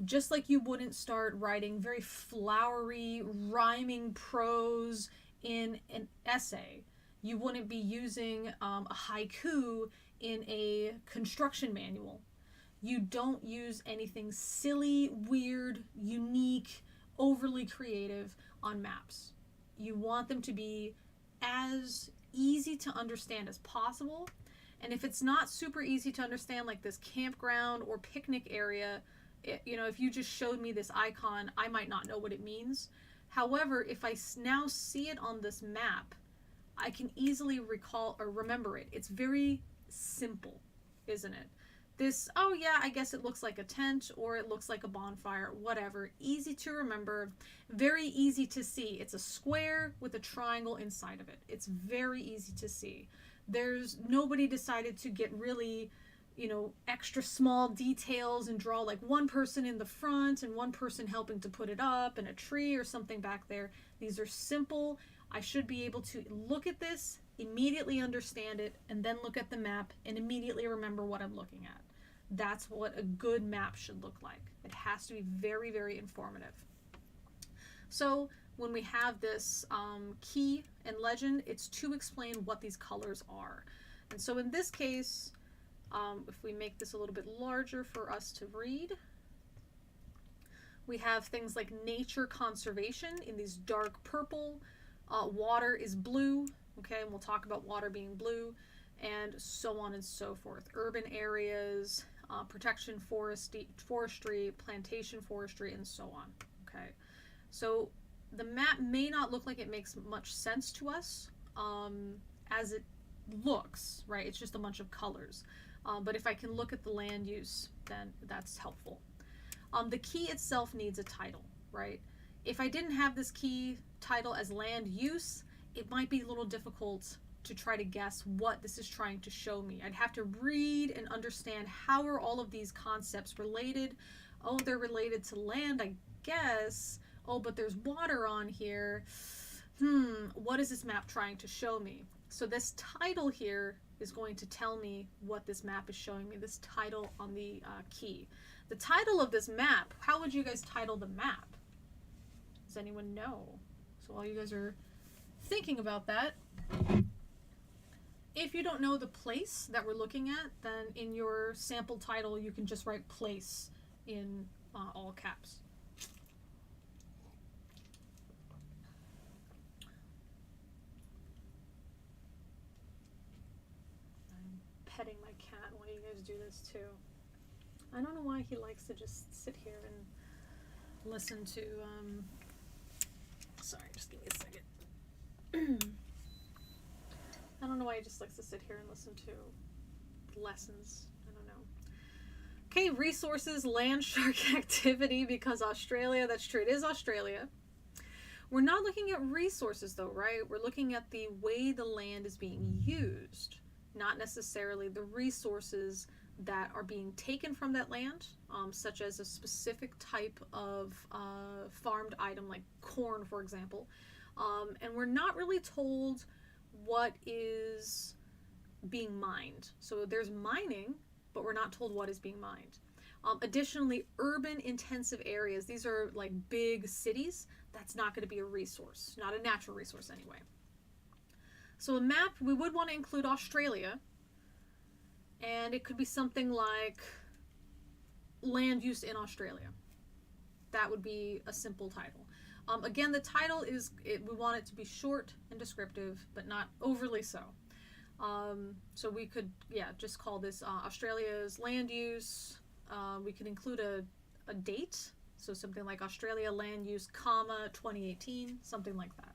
[SPEAKER 1] Just like you wouldn't start writing very flowery, rhyming prose in an essay. You wouldn't be using a haiku in a construction manual. You don't use anything silly, weird, unique, overly creative on maps. You want them to be as easy to understand as possible. And if it's not super easy to understand, like this campground or picnic area, if you just showed me this icon, I might not know what it means. However, if I now see it on this map, I can easily recall or remember it. It's very simple, isn't it? This, oh yeah, I guess it looks like a tent or it looks like a bonfire, whatever. Easy to remember, very easy to see. It's a square with a triangle inside of it. It's very easy to see. There's nobody decided to get really, extra small details and draw like one person in the front and one person helping to put it up and a tree or something back there. These are simple. I should be able to look at this, immediately understand it, and then look at the map and immediately remember what I'm looking at. That's what a good map should look like. It has to be very, very informative. So when we have this key and legend, it's to explain what these colors are. And so in this case, if we make this a little bit larger for us to read, we have things like nature conservation in these dark purple. Water is blue, okay, and we'll talk about water being blue, and so on and so forth. Urban areas, protection forestry, plantation forestry, and so on, okay. So the map may not look like it makes much sense to us as it looks, right? It's just a bunch of colors. But if I can look at the land use, then that's helpful. The key itself needs a title, right? If I didn't have this key title as land use, it might be a little difficult to try to guess what this is trying to show me. I'd have to read and understand how are all of these concepts related. Oh, they're related to land, I guess. Oh, but there's water on here. What is this map trying to show me? So this title here is going to tell me what this map is showing me, this title on the key. The title of this map, how would you guys title the map? Does anyone know? So while you guys are thinking about that, if you don't know the place that we're looking at, then in your sample title you can just write place in all caps. I'm petting my cat while you guys do this too. I don't know why he likes to just sit here and listen to sorry, just give me a second. I don't know why he just likes to sit here and listen to lessons. I don't know. Okay, resources, land shark activity, because Australia, that's true, it is Australia. We're not looking at resources though, right? We're looking at the way the land is being used, not necessarily the resources that are being taken from that land, such as a specific type of farmed item like corn, for example. And we're not really told what is being mined. So there's mining, but we're not told what is being mined. Additionally, urban intensive areas, these are like big cities, that's not going to be a resource, not a natural resource anyway. So a map, we would want to include Australia, and it could be something like land use in Australia. That would be a simple title. Again, the title is, we want it to be short and descriptive, but not overly so. So we could, just call this Australia's land use. We could include a date, so something like Australia land use, 2018, something like that.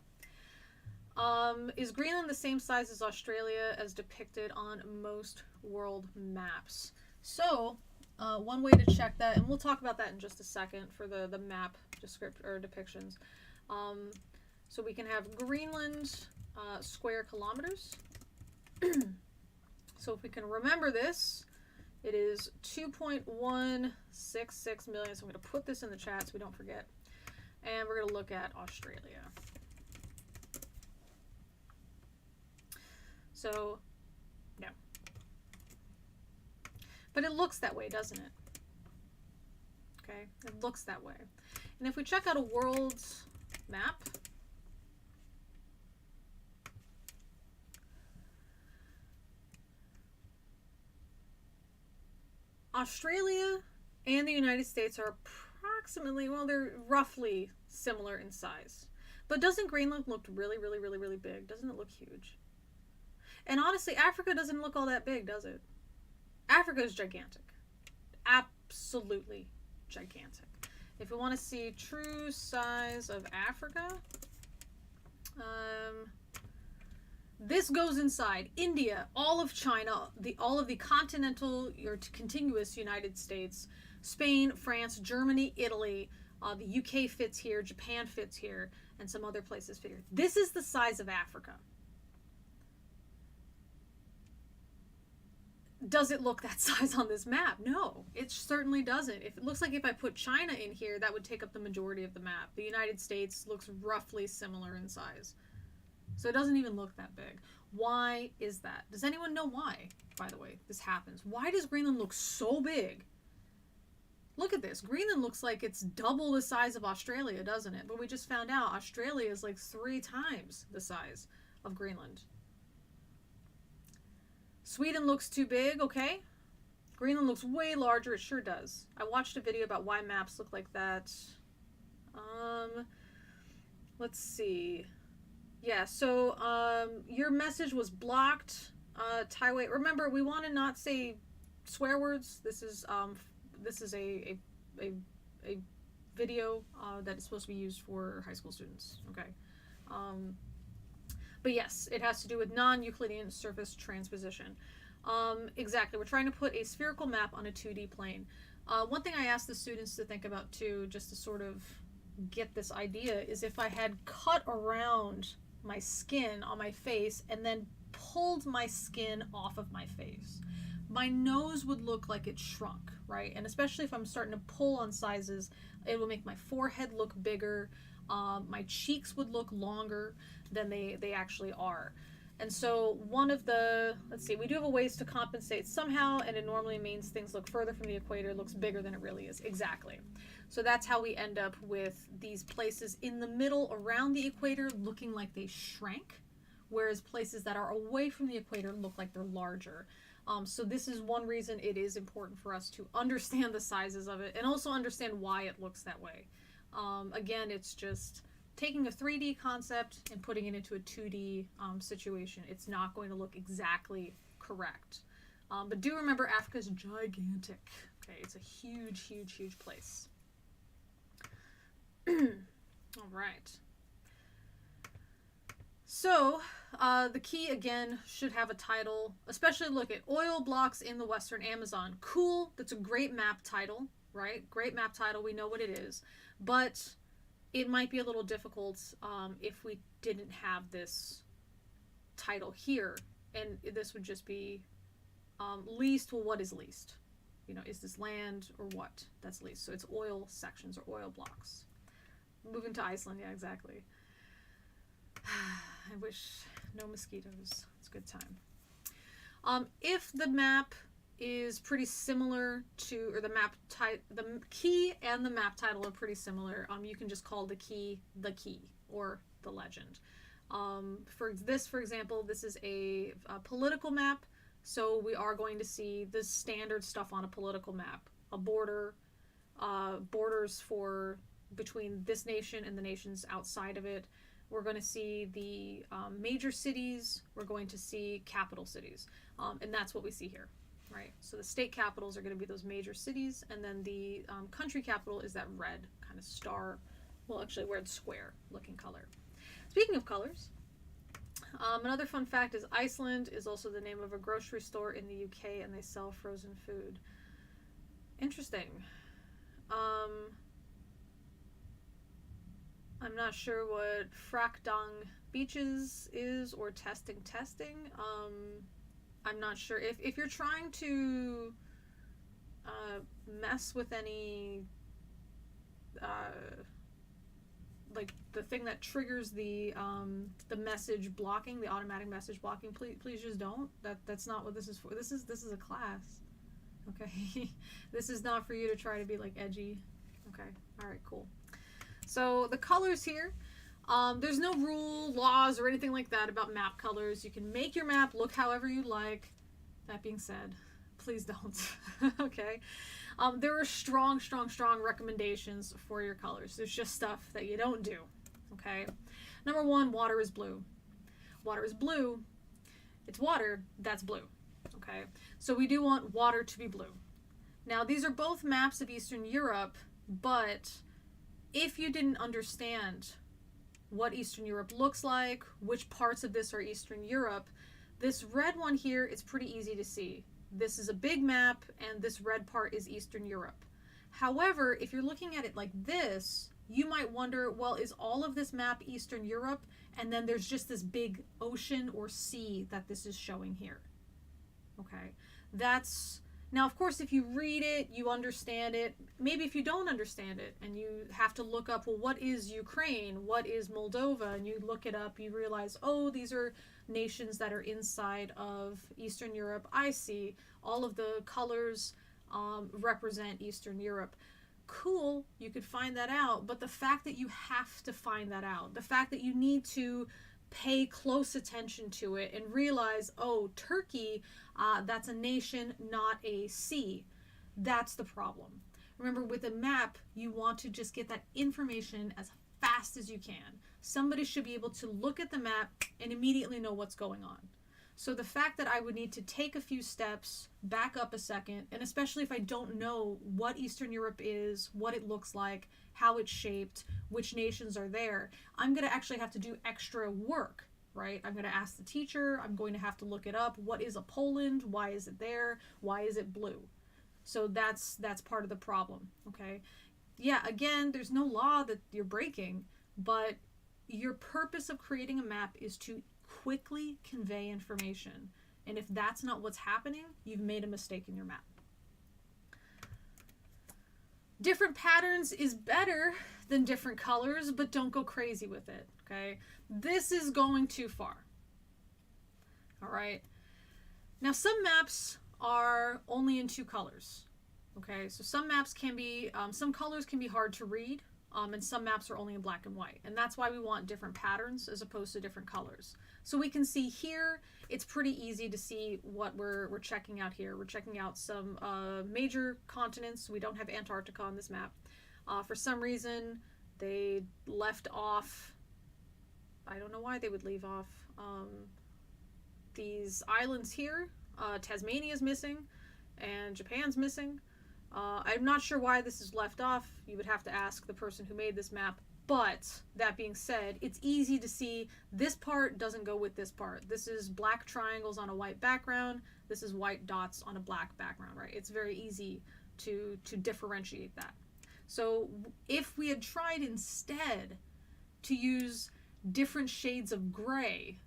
[SPEAKER 1] Is Greenland the same size as Australia as depicted on most world maps? So, one way to check that, and we'll talk about that in just a second for the map depictions. So we can have Greenland square kilometers. So if we can remember this, it is 2.166 million. So I'm going to put this in the chat so we don't forget. And we're going to look at Australia. So, no. But it looks that way, doesn't it? Okay, it looks that way. And if we check out a world map, Australia and the United States are approximately, well, they're roughly similar in size. But doesn't Greenland look really, really, really, really big? Doesn't it look huge? And honestly, Africa doesn't look all that big, does it? Africa is gigantic. Absolutely gigantic. If we want to see true size of Africa, this goes inside India, all of China, all of the continental or contiguous United States, Spain, France, Germany, Italy, the UK fits here, Japan fits here, and some other places fit here. This is the size of Africa. Does it look that size on this map? No, it certainly doesn't. If it looks like if I put China in here, that would take up the majority of the map. The United States looks roughly similar in size. So it doesn't even look that big. Why is that? Does anyone know why, by the way, this happens? Why does Greenland look so big? Look at this. Greenland looks like it's double the size of Australia, doesn't it? But we just found out Australia is like 3 times the size of Greenland. Sweden looks too big, okay. Greenland looks way larger. It sure does. I watched a video about why maps look like that. Let's see. Yeah, so your message was blocked, Taiwei. Remember, we want to not say swear words. This is a video that is supposed to be used for high school students. Okay. But yes, it has to do with non-Euclidean surface transposition. Exactly. We're trying to put a spherical map on a 2D plane. One thing I asked the students to think about too, just to sort of get this idea, is if I had cut around my skin on my face and then pulled my skin off of my face, my nose would look like it shrunk, right? And especially if I'm starting to pull on sizes, it will make my forehead look bigger. My cheeks would look longer than they actually are. And so one of the, let's see, we do have a ways to compensate somehow, and it normally means things look further from the equator, looks bigger than it really is. Exactly. So that's how we end up with these places in the middle around the equator looking like they shrank, whereas places that are away from the equator look like they're larger. So this is one reason it is important for us to understand the sizes of it and also understand why it looks that way. Again, it's just taking a 3D concept and putting it into a 2D situation. It's not going to look exactly correct. But do remember, Africa is gigantic. Okay, it's a huge, huge, huge place. All right. So, the key, again, should have a title. Especially look at oil blocks in the Western Amazon. Cool. That's a great map title, right? Great map title. We know what it is. But it might be a little difficult if we didn't have this title here. And this would just be least. Well, what is least? You know, is this land or what? That's least. So it's oil sections or oil blocks. Moving to Iceland. Yeah, exactly. I wish no mosquitoes. It's a good time. If the map is pretty similar to, or the key and the map title are pretty similar. You can just call the key, or the legend. For example, this is a political map, so we are going to see the standard stuff on a political map. A border, borders for between this nation and the nations outside of it. We're going to see the major cities. We're going to see capital cities. And that's what we see here, right? So the state capitals are going to be those major cities, and then the country capital is that red kind of star, well, actually red square looking color. Speaking of colors, another fun fact is Iceland is also the name of a grocery store in the UK, and they sell frozen food. Interesting. I'm not sure what Frakdang Beaches is, or testing. I'm not sure. If you're trying to mess with any like the thing that triggers the message blocking, the automatic message blocking, please just don't. That's not what this is for. This is a class. Okay. This is not for you to try to be like edgy. Okay. All right, cool. So the colors here, there's no rule, laws, or anything like that about map colors. You can make your map look however you like. That being said, please don't. Okay. There are strong recommendations for your colors. There's just stuff that you don't do. Okay. Number one, water is blue. Water is blue. It's water, that's blue. Okay. So we do want water to be blue. Now, these are both maps of Eastern Europe, but if you didn't understand what Eastern Europe looks like, which parts of this are Eastern Europe, this red one here is pretty easy to see. This is a big map, and this red part is Eastern Europe. However, if you're looking at it like this, you might wonder, well, is all of this map Eastern Europe? And then there's just this big ocean or sea that this is showing here. Okay, now, of course, if you read it, you understand it. Maybe if you don't understand it and you have to look up, well, what is Ukraine? What is Moldova? And you look it up, you realize, oh, these are nations that are inside of Eastern Europe. I see. All of the colors represent Eastern Europe. Cool, you could find that out. But the fact that you have to find that out, the fact that you need to pay close attention to it and realize, oh, Turkey, that's a nation, not a sea. That's the problem. Remember, with a map, you want to just get that information as fast as you can. Somebody should be able to look at the map and immediately know what's going on. So the fact that I would need to take a few steps, back up a second, and especially if I don't know what Eastern Europe is, what it looks like, how it's shaped, which nations are there, I'm going to actually have to do extra work, right? I'm going to ask the teacher, I'm going to have to look it up. What is a Poland? Why is it there? Why is it blue? So that's part of the problem, okay? Yeah, again, there's no law that you're breaking, but your purpose of creating a map is to quickly convey information. And if that's not what's happening, you've made a mistake in your map. Different patterns is better than different colors, but don't go crazy with it, okay? This is going too far. All right. Now, some maps are only in two colors, okay? So some maps can be, some colors can be hard to read, and some maps are only in black and white. And that's why we want different patterns as opposed to different colors. So we can see here, it's pretty easy to see what we're checking out here. We're checking out some major continents. We don't have Antarctica on this map. For some reason, they left off, I don't know why they would leave off these islands here. Tasmania's missing, and Japan's missing. I'm not sure why this is left off. You would have to ask the person who made this map. But that being said, it's easy to see this part doesn't go with this part. This is black triangles on a white background. This is white dots on a black background, right? It's very easy to differentiate that. So if we had tried instead to use different shades of gray,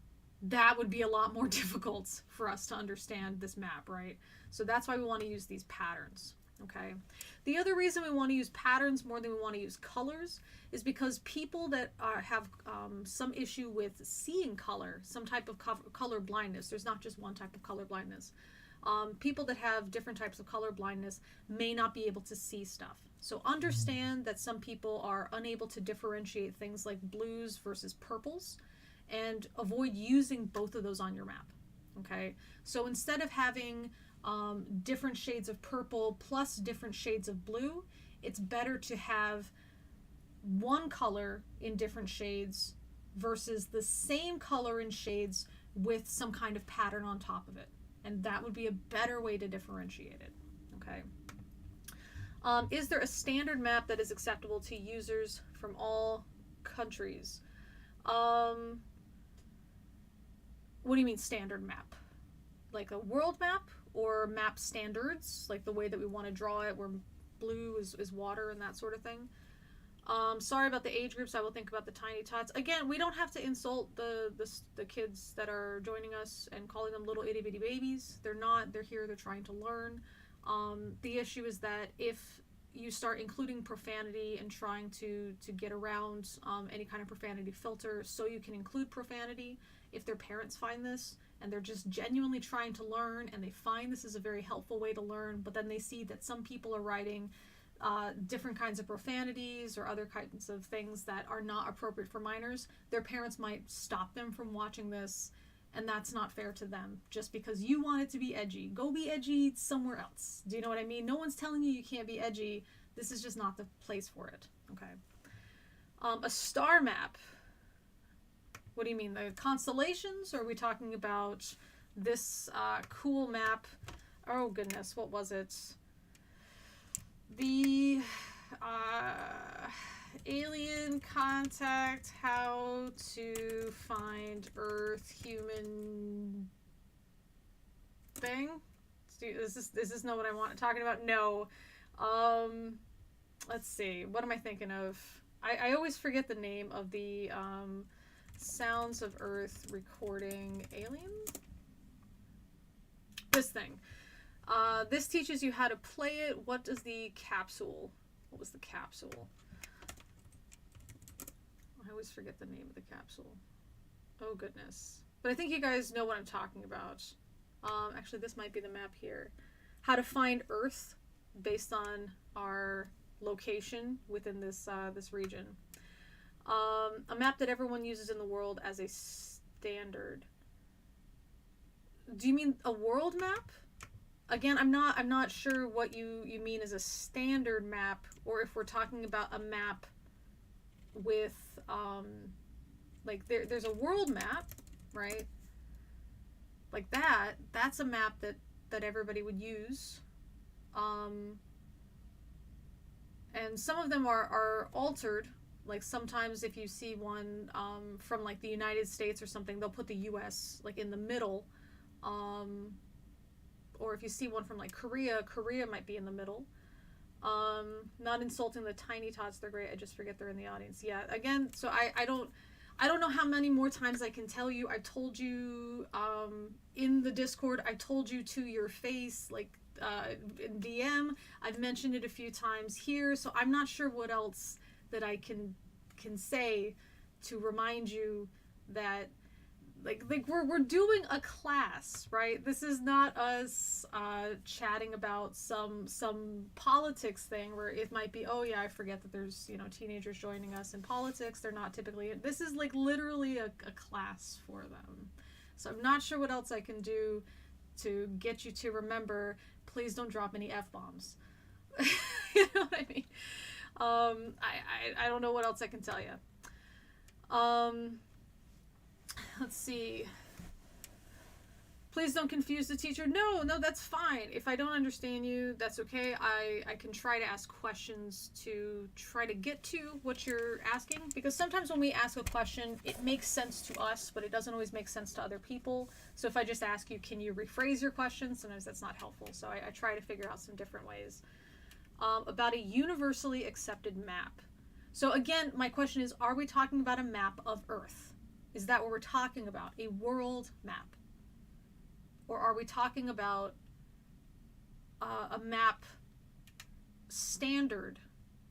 [SPEAKER 1] that would be a lot more difficult for us to understand this map, right? So that's why we want to use these patterns. Okay. The other reason we want to use patterns more than we want to use colors is because people that have some issue with seeing color, some type of color blindness, there's not just one type of color blindness. People that have different types of color blindness may not be able to see stuff. So understand that some people are unable to differentiate things like blues versus purples, and avoid using both of those on your map. Okay, so instead of having different shades of purple plus different shades of blue, it's better to have one color in different shades versus the same color in shades with some kind of pattern on top of it. And that would be a better way to differentiate it. Okay. Is there a standard map that is acceptable to users from all countries? What do you mean standard map? Like a world map, or map standards, like the way that we want to draw it, where blue is water and that sort of thing? Sorry about the age groups. I will think about the tiny tots. Again, we don't have to insult the kids that are joining us and calling them little itty bitty babies. They're not. They're here. They're trying to learn. The issue is that if you start including profanity and trying to get around any kind of profanity filter, so you can include profanity, if their parents find this and they're just genuinely trying to learn and they find this is a very helpful way to learn, but then they see that some people are writing different kinds of profanities or other kinds of things that are not appropriate for minors, their parents might stop them from watching this, and that's not fair to them. Just because you want it to be edgy, go be edgy somewhere else. Do you know what I mean? No one's telling you you can't be edgy. This is just not the place for it. Okay. A star map. What do you mean? The constellations? Or are we talking about this cool map? Oh goodness, what was it? The alien contact, how to find Earth human thing? Is this not what I want talking about? No. Let's see. What am I thinking of? I always forget the name of the Sounds of Earth recording alien. This thing. This teaches you how to play it. What does the capsule? What was the capsule? I always forget the name of the capsule. Oh goodness. But I think you guys know what I'm talking about. Actually, this might be the map here. How to find Earth based on our location within this this region. A map that everyone uses in the world as a standard. Do you mean a world map? Again, I'm not sure what you mean as a standard map, or if we're talking about a map with like there's a world map, right? Like that's a map that everybody would use. And some of them are altered. Like sometimes if you see one from like the United States or something, they'll put the US like in the middle. Or if you see one from like Korea might be in the middle. Not insulting the tiny tots, they're great. I just forget they're in the audience. Yeah, again, so I don't know how many more times I can tell you. I told you in the Discord, I told you to your face, like in DM. I've mentioned it a few times here, so I'm not sure what else that I can say to remind you that like we're doing a class, right? This is not us chatting about some politics thing where it might be, oh yeah, I forget that there's, you know, teenagers joining us in politics. They're not typically, this is like literally a class for them. So I'm not sure what else I can do to get you to remember, please don't drop any F-bombs. You know what I mean? I don't know what else I can tell you. Let's see. Please don't confuse the teacher. No, that's fine. If I don't understand you, that's okay. I can try to ask questions to try to get to what you're asking. Because sometimes when we ask a question, it makes sense to us, but it doesn't always make sense to other people. So if I just ask you, can you rephrase your question? Sometimes that's not helpful. So I try to figure out some different ways. About a universally accepted map. So again, my question is, are we talking about a map of Earth? Is that what we're talking about? A world map? Or are we talking about a map standard,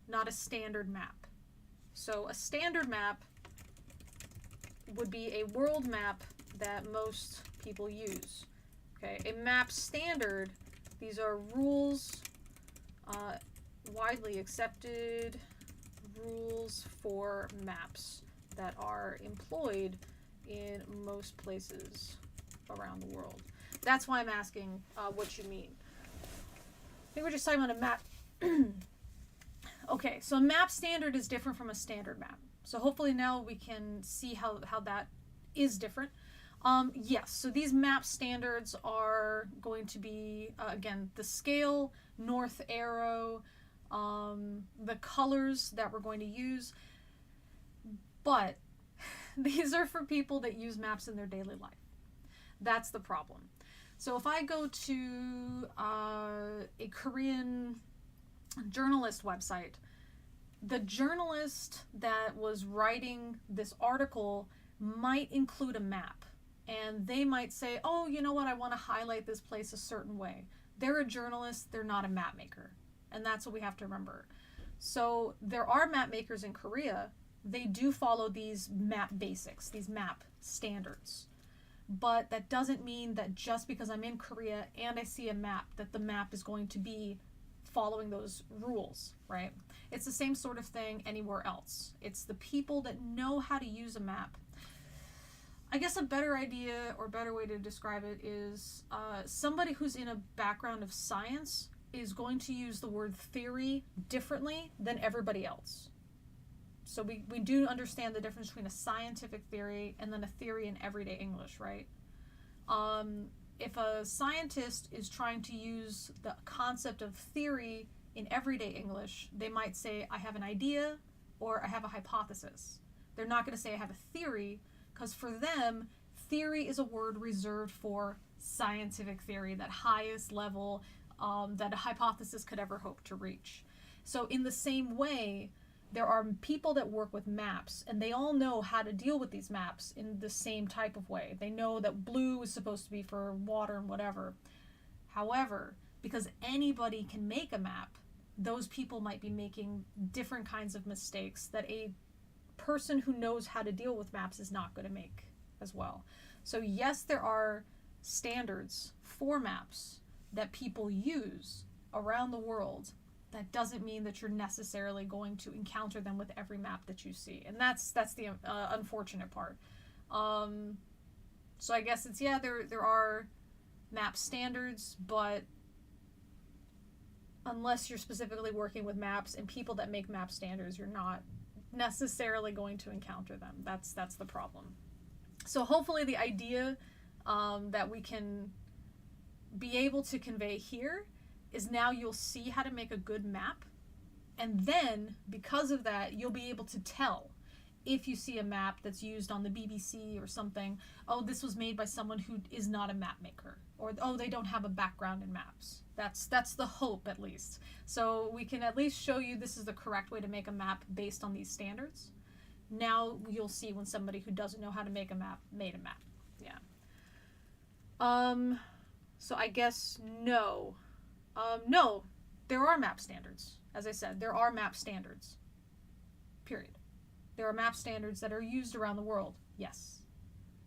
[SPEAKER 1] not a standard map? So a standard map would be a world map that most people use. Okay, a map standard. These are rules, widely accepted rules for maps that are employed in most places around the world. That's why I'm asking what you mean. I think we're just talking about a map. Okay, so a map standard is different from a standard map. So hopefully now we can see how that is different. Yes, so these map standards are going to be, again, the scale, north arrow, the colors that we're going to use. But these are for people that use maps in their daily life. That's the problem. So if I go to a Korean journalist website, the journalist that was writing this article might include a map. And they might say, oh, you know what, I want to highlight this place a certain way. They're a journalist, they're not a map maker. And that's what we have to remember. So there are map makers in Korea. They do follow these map basics, these map standards. But that doesn't mean that just because I'm in Korea and I see a map, that the map is going to be following those rules, right? It's the same sort of thing anywhere else. It's the people that know how to use a map. I guess a better idea or better way to describe it is somebody who's in a background of science is going to use the word theory differently than everybody else. So we do understand the difference between a scientific theory and then a theory in everyday English, right? If a scientist is trying to use the concept of theory in everyday English, they might say, I have an idea or I have a hypothesis. They're not going to say I have a theory, because for them, theory is a word reserved for scientific theory, that highest level that a hypothesis could ever hope to reach. So in the same way, there are people that work with maps, and they all know how to deal with these maps in the same type of way. They know that blue is supposed to be for water and whatever. However, because anybody can make a map, those people might be making different kinds of mistakes that a person who knows how to deal with maps is not going to make as well. So yes, there are standards for maps that people use around the world. That doesn't mean that you're necessarily going to encounter them with every map that you see. And that's the unfortunate part. So I guess it's, yeah, there are map standards, but unless you're specifically working with maps and people that make map standards, you're not necessarily going to encounter them. That's the problem. So hopefully the idea that we can be able to convey here is now you'll see how to make a good map, and then because of that you'll be able to tell if you see a map that's used on the BBC or something, oh, this was made by someone who is not a map maker, or oh, they don't have a background in maps. That's the hope, at least. So we can at least show you this is the correct way to make a map based on these standards. Now you'll see when somebody who doesn't know how to make a map made a map. Yeah. So I guess no. No, there are map standards. As I said, there are map standards. Period. There are map standards that are used around the world. Yes.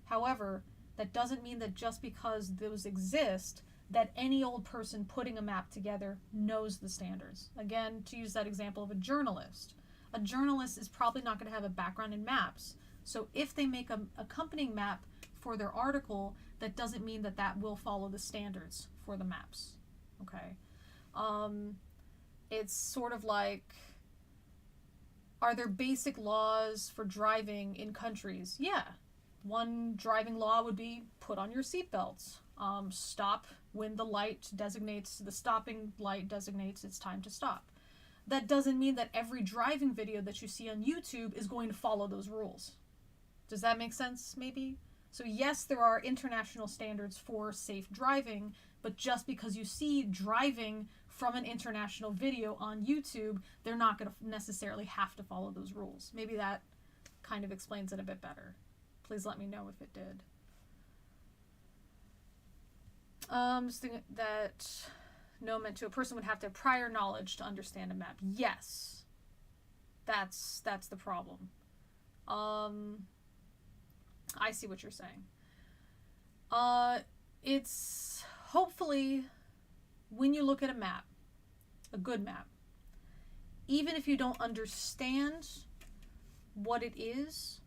[SPEAKER 1] However, that doesn't mean that just because those exist, that any old person putting a map together knows the standards. Again, to use that example of a journalist is probably not going to have a background in maps. So if they make an accompanying map for their article, that doesn't mean that that will follow the standards for the maps. Okay. It's sort of like, are there basic laws for driving in countries? Yeah. One driving law would be put on your seatbelts. Stop when the stopping light designates it's time to stop. That doesn't mean that every driving video that you see on YouTube is going to follow those rules. Does that make sense, maybe? So yes, there are international standards for safe driving, but just because you see driving from an international video on YouTube, they're not going to necessarily have to follow those rules. Maybe that kind of explains it a bit better. Please let me know if it did. Just thinking that no meant to a person would have to have prior knowledge to understand a map. Yes. That's the problem. I see what you're saying. it's hopefully when you look at a map, a good map, even if you don't understand what it is,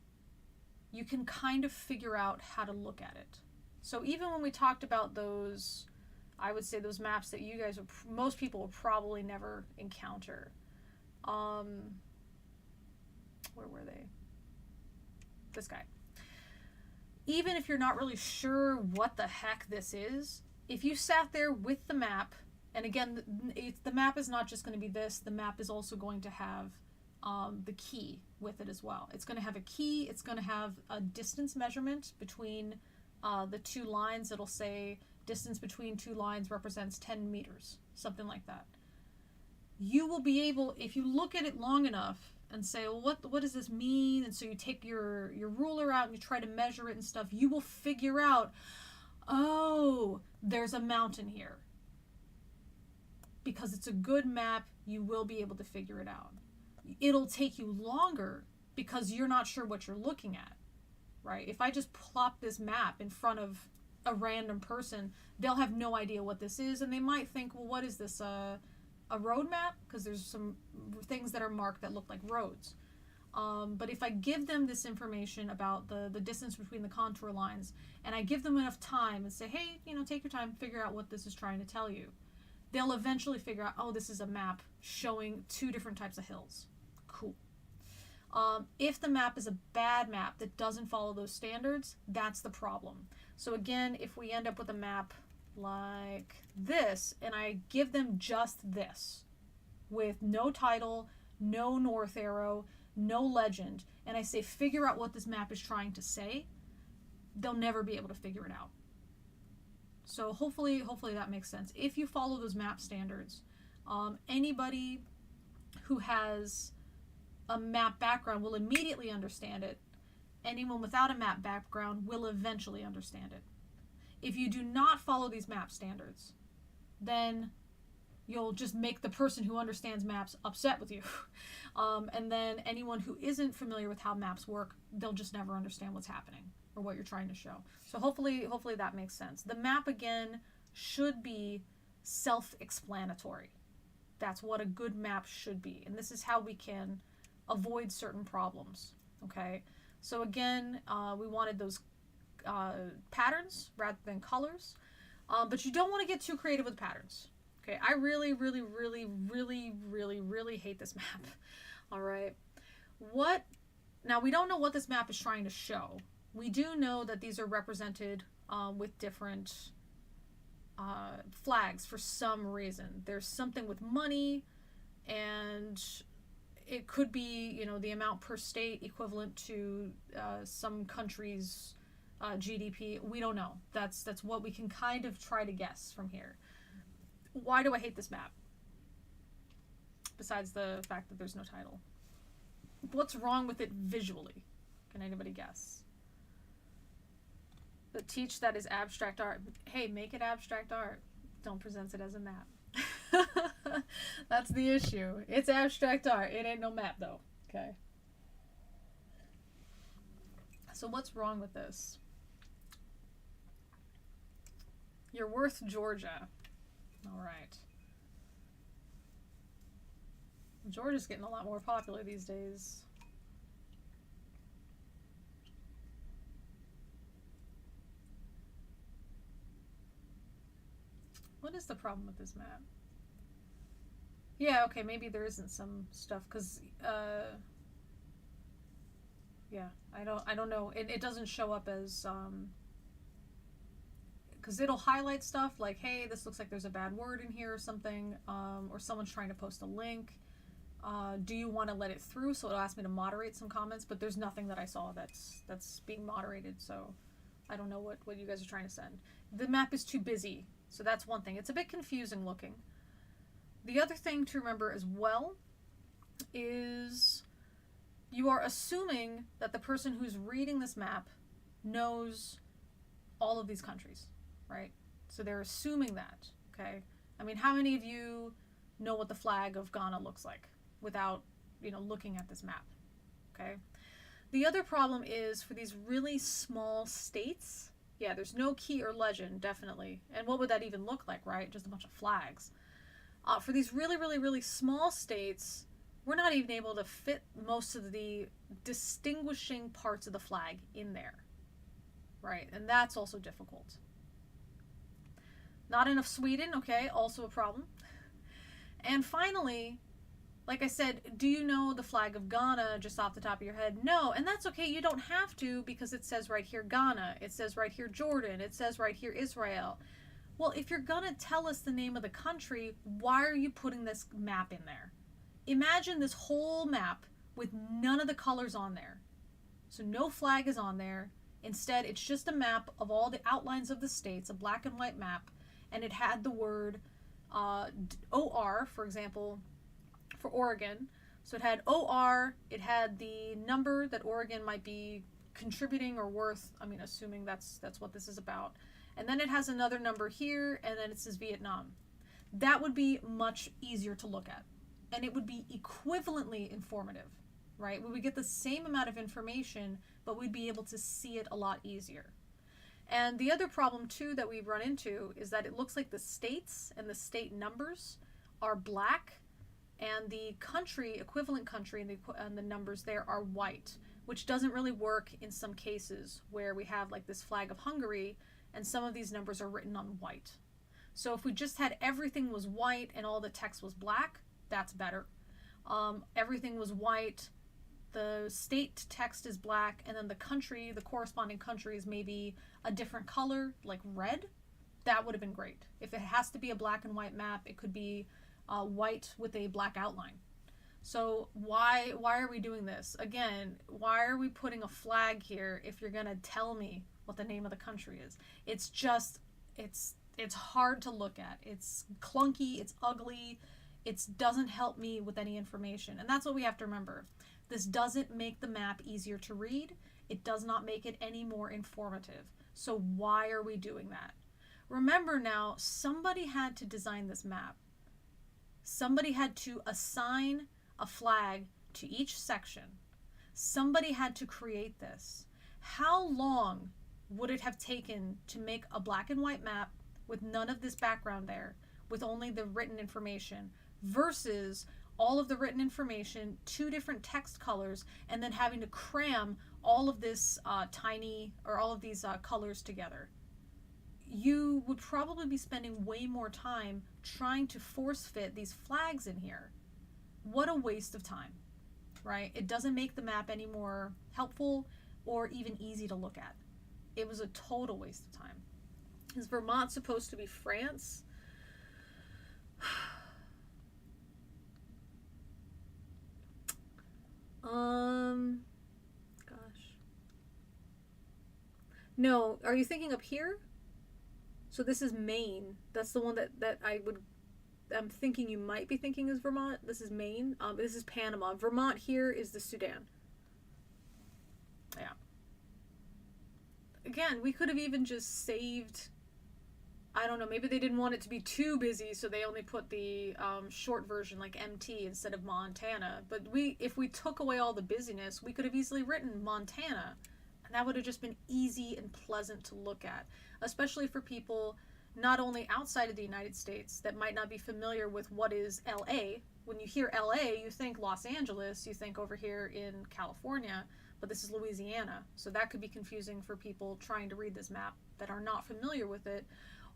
[SPEAKER 1] you can kind of figure out how to look at it. So even when we talked about those, I would say those maps that you guys would, most people would probably never encounter. Where were they? This guy. Even if you're not really sure what the heck this is, if you sat there with the map, and again, the map is not just going to be this, the map is also going to have the key with it as well. It's going to have a key, it's going to have a distance measurement between the two lines. It'll say distance between two lines represents 10 meters, something like that. You will be able, if you look at it long enough and say, well, what does this mean? And so you take your ruler out and you try to measure it and stuff, you will figure out, oh, there's a mountain here. Because it's a good map, you will be able to figure it out. It'll take you longer because you're not sure what you're looking at, right? If I just plop this map in front of a random person, they'll have no idea what this is, and they might think, well, what is this, a road map? Because there's some things that are marked that look like roads. But if I give them this information about the distance between the contour lines, and I give them enough time and say, hey, take your time, figure out what this is trying to tell you, they'll eventually figure out, oh, this is a map showing two different types of hills. Cool. If the map is a bad map that doesn't follow those standards, that's the problem. So again, if we end up with a map like this, and I give them just this, with no title, no north arrow, no legend, and I say, figure out what this map is trying to say, they'll never be able to figure it out. So hopefully that makes sense. If you follow those map standards, anybody who has a map background will immediately understand it. Anyone without a map background will eventually understand it. If you do not follow these map standards, then you'll just make the person who understands maps upset with you. And then anyone who isn't familiar with how maps work, they'll just never understand what's happening or what you're trying to show. So hopefully that makes sense. The map, again, should be self-explanatory. That's what a good map should be. And this is how we can avoid certain problems. Okay? So again, we wanted those patterns rather than colors. But you don't want to get too creative with patterns. Okay? I really hate this map. All right? Now, we don't know what this map is trying to show. We do know that these are represented with different flags for some reason. There's something with money, and it could be, the amount per state equivalent to some country's GDP. We don't know. That's what we can kind of try to guess from here. Why do I hate this map? Besides the fact that there's no title. What's wrong with it visually? Can anybody guess? The teach that is abstract art. Hey, make it abstract art. Don't present it as a map. That's the issue. It's abstract art. It ain't no map, though. Okay. So what's wrong with this? You're worth Georgia. All right. Georgia's getting a lot more popular these days. What is the problem with this map? Yeah, okay, maybe there isn't some stuff, because, yeah, I don't know. It doesn't show up as, because it'll highlight stuff like, hey, this looks like there's a bad word in here or something, or someone's trying to post a link. Do you want to let it through? So it'll ask me to moderate some comments, but there's nothing that I saw that's being moderated, so I don't know what you guys are trying to send. The map is too busy, so that's one thing. It's a bit confusing looking. The other thing to remember as well is you are assuming that the person who's reading this map knows all of these countries, right? So they're assuming that, okay? I mean, how many of you know what the flag of Ghana looks like without, looking at this map, okay? The other problem is for these really small states, Yeah, there's no key or legend, definitely. And what would that even look like, right? Just a bunch of flags. For these really, really, really small states, we're not even able to fit most of the distinguishing parts of the flag in there, right? And that's also difficult. Not enough Sweden, okay, also a problem. And finally, like I said, do you know the flag of Ghana just off the top of your head? No, and that's okay. You don't have to, because it says right here Ghana. It says right here Jordan. It says right here Israel. Well, if you're going to tell us the name of the country, why are you putting this map in there? Imagine this whole map with none of the colors on there. So no flag is on there. Instead, it's just a map of all the outlines of the states, a black and white map, and it had the word OR, for example, for Oregon. So it had OR, it had the number that Oregon might be contributing or worth, I mean, assuming that's what this is about. And then it has another number here, and then it says Vietnam. That would be much easier to look at. And it would be equivalently informative, right? We would get the same amount of information, but we'd be able to see it a lot easier. And the other problem, too, that we run into is that it looks like the states and the state numbers are black, and the country, equivalent country, and the numbers there are white, which doesn't really work in some cases where we have like this flag of Hungary, and some of these numbers are written on white. So if we just had everything was white and all the text was black, that's better. Everything was white, the state text is black, and then the country, the corresponding country is maybe a different color, like red. That would have been great. If it has to be a black and white map, it could be white with a black outline. So why are we doing this? Again, why are we putting a flag here if you're gonna tell me what the name of the country is? It's just, it's hard to look at. It's clunky, it's ugly, it doesn't help me with any information. And that's what we have to remember. This doesn't make the map easier to read. It does not make it any more informative. So why are we doing that? Remember now, somebody had to design this map. Somebody had to assign a flag to each section. Somebody had to create this. How long would it have taken to make a black and white map with none of this background there, with only the written information, versus all of the written information, two different text colors, and then having to cram all of this all of these colors together? You would probably be spending way more time trying to force fit these flags in here. What a waste of time, right? It doesn't make the map any more helpful or even easy to look at. It was a total waste of time. Is Vermont supposed to be France? Gosh. No, are you thinking up here? So this is Maine. That's the one that I'm thinking you might be thinking is Vermont. This is Maine. This is Panama. Vermont here is the Sudan. Yeah. Again, we could have even just saved, I don't know, maybe they didn't want it to be too busy, so they only put the short version, like MT, instead of Montana. But if we took away all the busyness, we could have easily written Montana, and that would have just been easy and pleasant to look at, especially for people not only outside of the United States that might not be familiar with what is LA. When you hear LA, you think Los Angeles, you think over here in California, but this is Louisiana. So that could be confusing for people trying to read this map that are not familiar with it,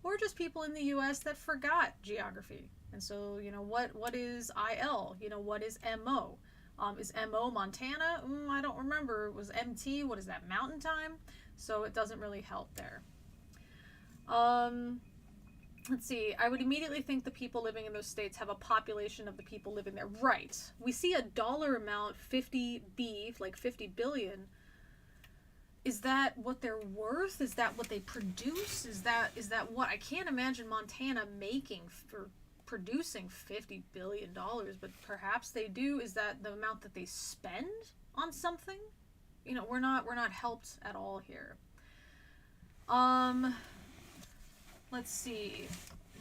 [SPEAKER 1] or just people in the US that forgot geography. And so, what is IL? What is MO? Is MO Montana? I don't remember. Was MT, what is that, Mountain Time? So it doesn't really help there. Let's see. I would immediately think the people living in those states have a population of the people living there. Right. We see a dollar amount, 50B, like 50 billion. Is that what they're worth? Is that what they produce? Is that what? I can't imagine Montana making for producing $50 billion, but perhaps they do. Is that the amount that they spend on something? We're not helped at all here. Let's see.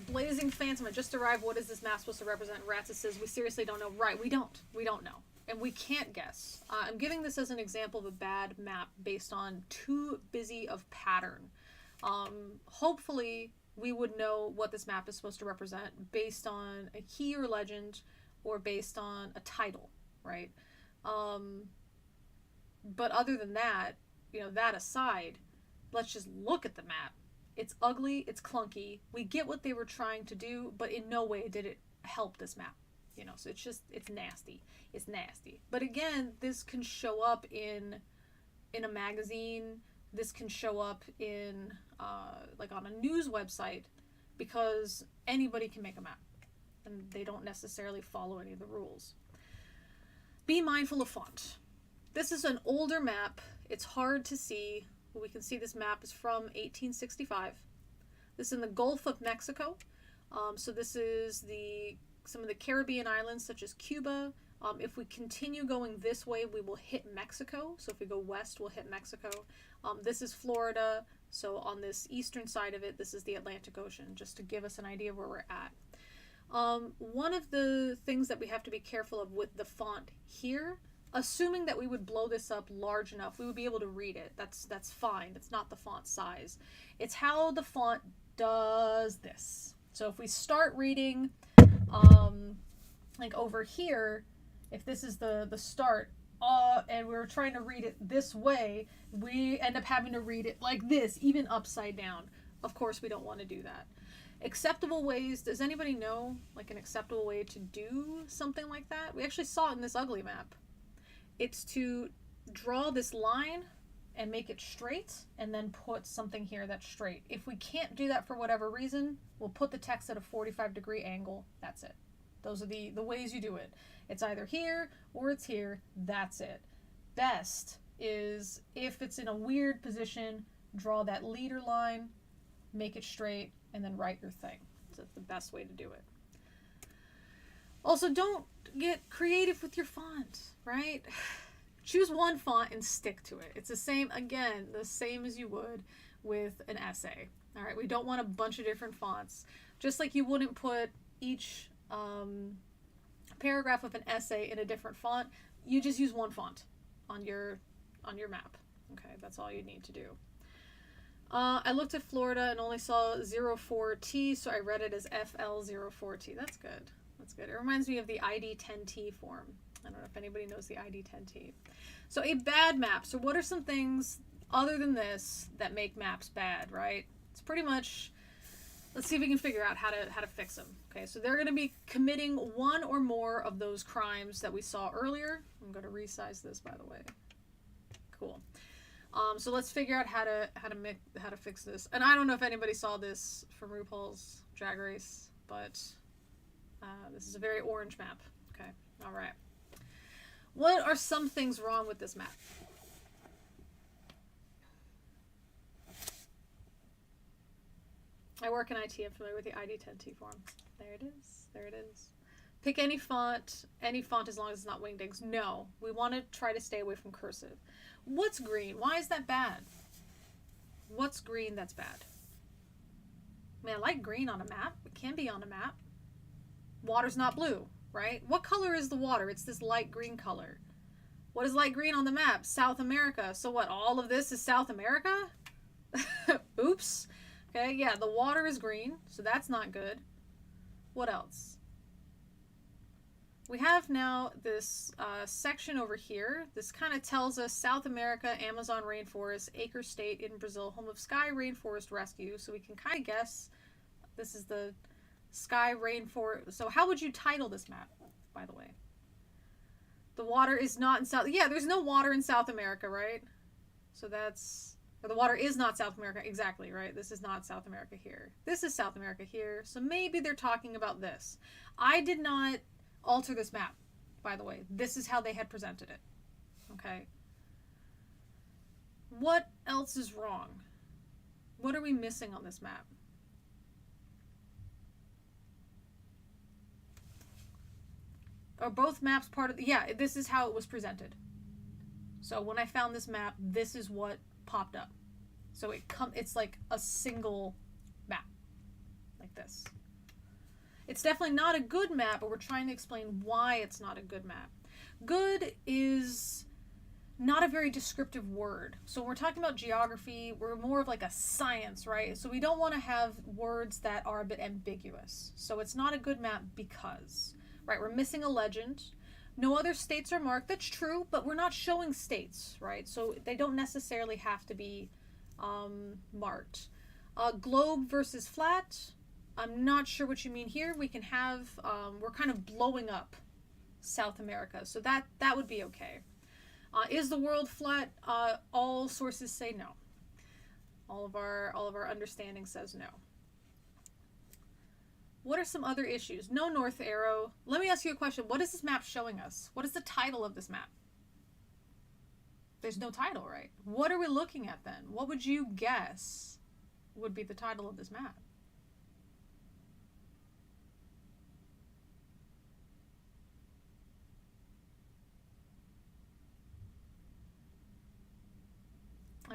[SPEAKER 1] Blazing Phantom, I just arrived. What is this map supposed to represent? Ratsa says, we seriously don't know. Right, we don't know. And we can't guess. I'm giving this as an example of a bad map based on too busy of pattern. Hopefully we would know what this map is supposed to represent based on a key or legend or based on a title, right? But other than that, that aside, let's just look at the map. It's ugly, it's clunky. We get what they were trying to do, but in no way did it help this map. So it's nasty. It's nasty. But again, this can show up in a magazine. This can show up in like on a news website, because anybody can make a map and they don't necessarily follow any of the rules. Be mindful of font. This is an older map. It's hard to see. We can see this map is from 1865. This is in the Gulf of Mexico. So this is some of the Caribbean islands, such as Cuba. If we continue going this way, we will hit Mexico. So if we go west, we'll hit Mexico. This is Florida. So on this eastern side of it, this is the Atlantic Ocean, just to give us an idea of where we're at. One of the things that we have to be careful of with the font here, assuming that we would blow this up large enough, we would be able to read it. That's fine. It's not the font size. It's how the font does this. So if we start reading, like over here, if this is the start, and we're trying to read it this way, we end up having to read it like this, even upside down. Of course, we don't want to do that. Acceptable ways, does anybody know like an acceptable way to do something like that? We actually saw it in this ugly map. It's to draw this line and make it straight, and then put something here that's straight. If we can't do that for whatever reason, we'll put the text at a 45-degree angle. That's it. Those are the ways you do it. It's either here or it's here. That's it. Best is if it's in a weird position, draw that leader line, make it straight, and then write your thing. So that's the best way to do it. Also, don't get creative with your font, right? Choose one font and stick to it. It's the same as you would with an essay. All right, we don't want a bunch of different fonts. Just like you wouldn't put each paragraph of an essay in a different font, you just use one font on your map. Okay, that's all you need to do. I looked at Florida and only saw 04T, so I read it as FL04T. That's good. That's good. It reminds me of the ID10T form. I don't know if anybody knows the ID10T. So a bad map. So what are some things other than this that make maps bad, right? It's pretty much, let's see if we can figure out how to fix them. Okay, so they're going to be committing one or more of those crimes that we saw earlier. I'm going to resize this, by the way. Cool. So let's figure out how to fix this. And I don't know if anybody saw this from RuPaul's Drag Race, but this is a very orange map. Okay, all right. What are some things wrong with this map? I work in IT. I'm familiar with the ID10T form. There it is. There it is. Pick any font as long as it's not wingdings. No, we want to try to stay away from cursive. What's green? Why is that bad? What's green that's bad? I mean, I like green on a map. It can be on a map. Water's not blue, right? What color is the water? It's this light green color. What is light green on the map? South America. So what, all of this is South America? Oops. Okay, yeah, the water is green, so that's not good. What else? We have now this section over here. This kind of tells us South America, Amazon rainforest, Acre State in Brazil, home of Sky Rainforest Rescue. So we can kind of guess this is the Sky Rainforest. So how would you title this map, by the way? The water is not in South... Yeah, there's no water in South America, right? So that's... Or the water is not South America. Exactly, right? This is not South America here. This is South America here. So maybe they're talking about this. I did not alter this map, by the way. This is how they had presented it. Okay. What else is wrong? What are we missing on this map? Are both maps part of the... Yeah, this is how it was presented. So when I found this map, this is what popped up. So it's like a single map. Like this. It's definitely not a good map, but we're trying to explain why it's not a good map. Good is not a very descriptive word. So when we're talking about geography, we're more of like a science, right? So we don't want to have words that are a bit ambiguous. So it's not a good map because, right, we're missing a legend. No other states are marked. That's true, but we're not showing states, right? So they don't necessarily have to be marked. Globe versus flat. I'm not sure what you mean here. We can have, we're kind of blowing up South America. So that would be okay. Is the world flat? All sources say no. All of our understanding says no. What are some other issues? No north arrow. Let me ask you a question. What is this map showing us? What is the title of this map? There's no title, right? What are we looking at then? What would you guess would be the title of this map?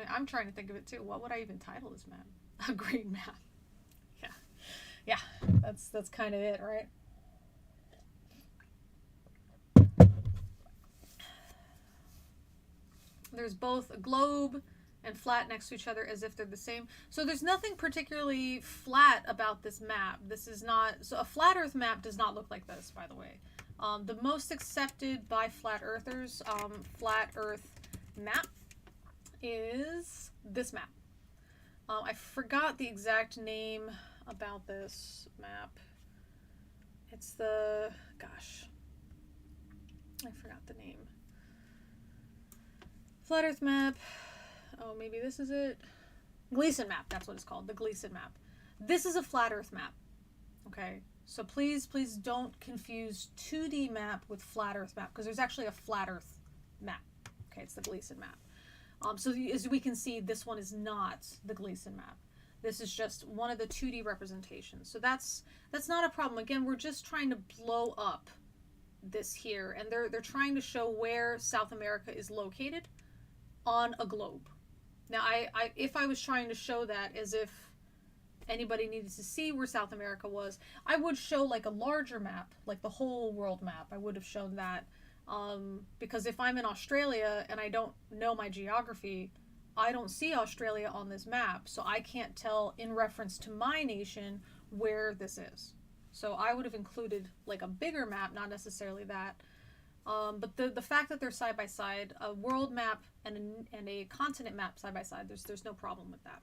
[SPEAKER 1] I'm trying to think of it too. What would I even title this map? A green map. Yeah, that's kind of it, right? There's both a globe and flat next to each other as if they're the same. So there's nothing particularly flat about this map. This is not, so a flat earth map does not look like this, by the way. The most accepted by flat earthers flat earth map is this map. I forgot the exact name about this map. It's the, gosh, I forgot the name. Flat Earth map. Oh, maybe this is it. Gleason map, that's what it's called, the Gleason map. This is a flat Earth map, okay? So please don't confuse 2D map with flat Earth map, because there's actually a flat Earth map. Okay, it's the Gleason map. So as we can see, this one is not the Gleason map. This is just one of the 2D representations. So that's not a problem. Again, we're just trying to blow up this here, and they're trying to show where South America is located on a globe. Now, if I was trying to show that as if anybody needed to see where South America was, I would show like a larger map, like the whole world map. I would have shown that. Because if I'm in Australia and I don't know my geography, I don't see Australia on this map, so I can't tell in reference to my nation where this is. So I would have included like a bigger map, not necessarily that. But the fact that they're side by side, a world map and a continent map side by side, there's no problem with that.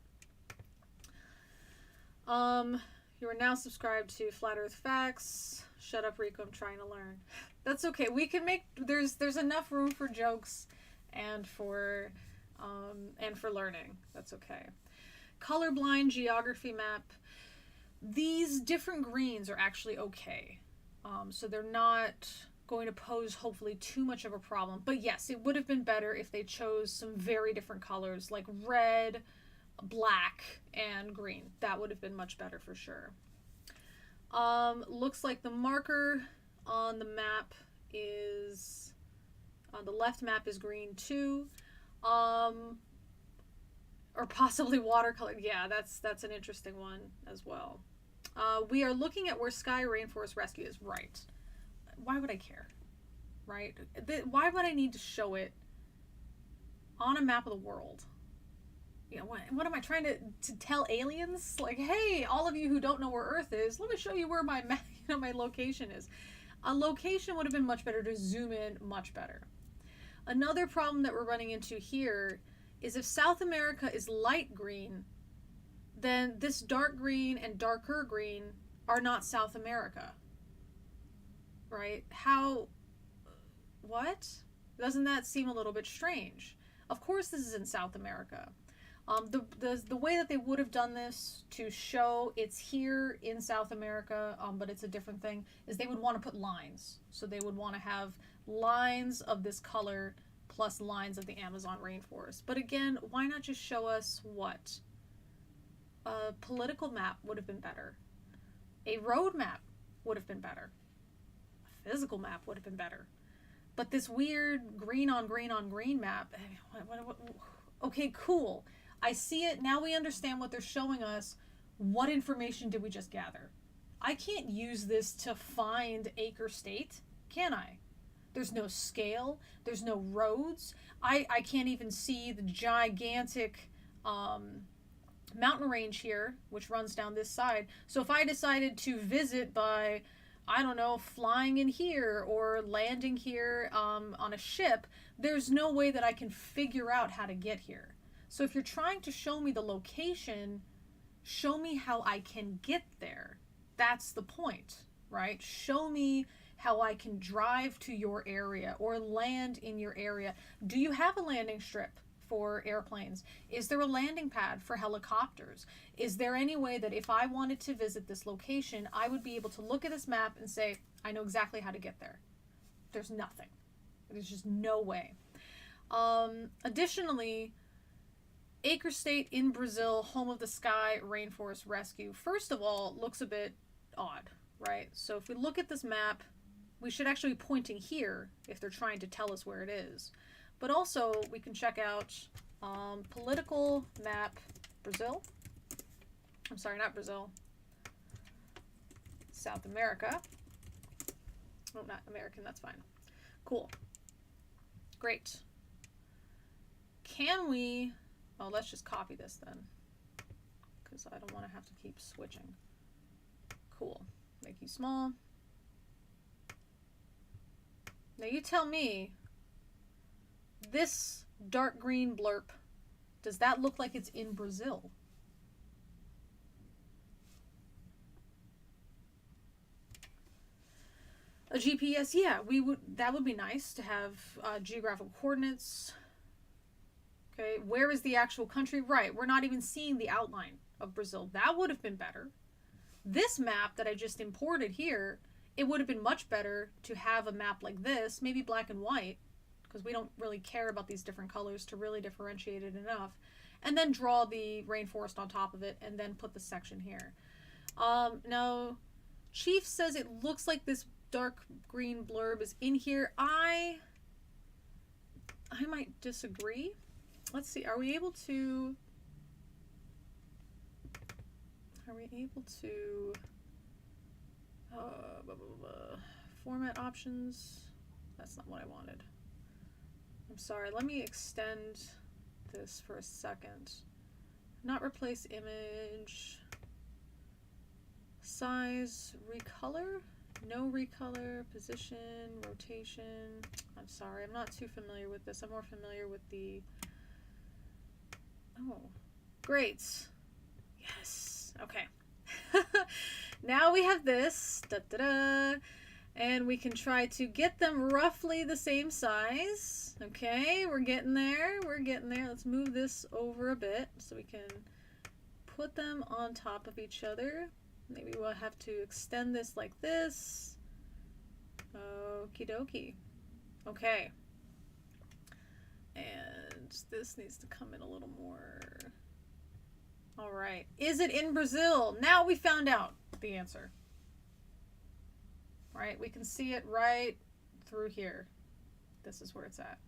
[SPEAKER 1] You are now subscribed to Flat Earth Facts. Shut up, Rico, I'm trying to learn. That's okay. We can make, there's enough room for jokes and for learning. That's okay. Colorblind geography map. These different greens are actually okay. So they're not going to pose hopefully too much of a problem. But yes, it would have been better if they chose some very different colors like red, black, and green. That would have been much better for sure. Looks like the marker on the map is, on the left map is green too. Or possibly watercolor. Yeah, that's an interesting one as well. We are looking at where Sky Rainforest Rescue is. Right. Why would I care? Right? Why would I need to show it on a map of the world? You know, what am I trying to tell aliens? Like, hey, all of you who don't know where Earth is, let me show you where my my location is. A location would have been much better to zoom in much better. Another problem that we're running into here is if South America is light green, then this dark green and darker green are not South America. Right? How? What? Doesn't that seem a little bit strange? Of course this is in South America. The way that they would have done this to show it's here in South America, but it's a different thing, is they would want to put lines. So they would want to have lines of this color plus lines of the Amazon rainforest. But again, why not just show us what? A political map would have been better. A road map would have been better. A physical map would have been better. But this weird green on green on green map, okay, cool. I see it. Now we understand what they're showing us. What information did we just gather? I can't use this to find Acre State, can I? There's no scale. There's no roads. I can't even see the gigantic mountain range here, which runs down this side. So if I decided to visit by, I don't know, flying in here or landing here on a ship, there's no way that I can figure out how to get here. So if you're trying to show me the location, show me how I can get there. That's the point, right? Show me how I can drive to your area or land in your area. Do you have a landing strip for airplanes? Is there a landing pad for helicopters? Is there any way that if I wanted to visit this location, I would be able to look at this map and say, I know exactly how to get there? There's nothing. There's just no way. Additionally, Acre State in Brazil, home of the Sky Rainforest Rescue, first of all, looks a bit odd, right? So if we look at this map, we should actually be pointing here if they're trying to tell us where it is. But also, we can check out political map Brazil. I'm sorry, not Brazil. South America. Oh, not American, that's fine. Cool. Great. Can we... Oh, let's just copy this then, because I don't want to have to keep switching. Cool. Make you small. Now you tell me, this dark green blurb, does that look like it's in Brazil? A GPS, yeah, that would be nice to have geographical coordinates. Okay, where is the actual country? Right, we're not even seeing the outline of Brazil. That would have been better. This map that I just imported here, it would have been much better to have a map like this, maybe black and white, because we don't really care about these different colors to really differentiate it enough, and then draw the rainforest on top of it, and then put the section here. Now, Chief says it looks like this dark green blurb is in here. I might disagree. Let's see, are we able to format options? That's not what I wanted. I'm sorry, let me extend this for a second. Not replace image. Size, recolor? No recolor, position, rotation. I'm sorry, I'm not too familiar with this. I'm more familiar with the... Oh, great. Yes. Okay. Now we have this. Da, da, da, and we can try to get them roughly the same size. Okay, we're getting there. We're getting there. Let's move this over a bit so we can put them on top of each other. Maybe we'll have to extend this like this. Okie dokie. Okay. And this needs to come in a little more. All right. Is it in Brazil? Now we found out the answer. Right? We can see it right through here. This is where it's at.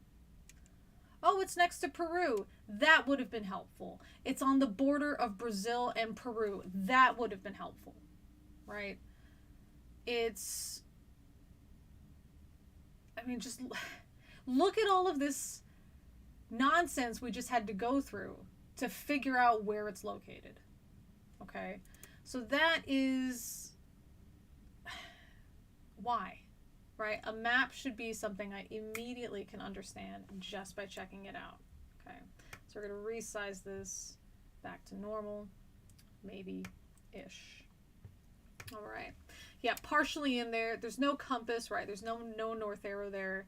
[SPEAKER 1] Oh, it's next to Peru. That would have been helpful. It's on the border of Brazil and Peru. That would have been helpful. Right? It's... I mean, just look at all of this nonsense we just had to go through to figure out where it's located. Okay? So that is... Why? Right? A map should be something I immediately can understand just by checking it out. Okay? So we're going to resize this back to normal. Maybe-ish. Alright. Yeah, partially in there. There's no compass, right? There's no north arrow there.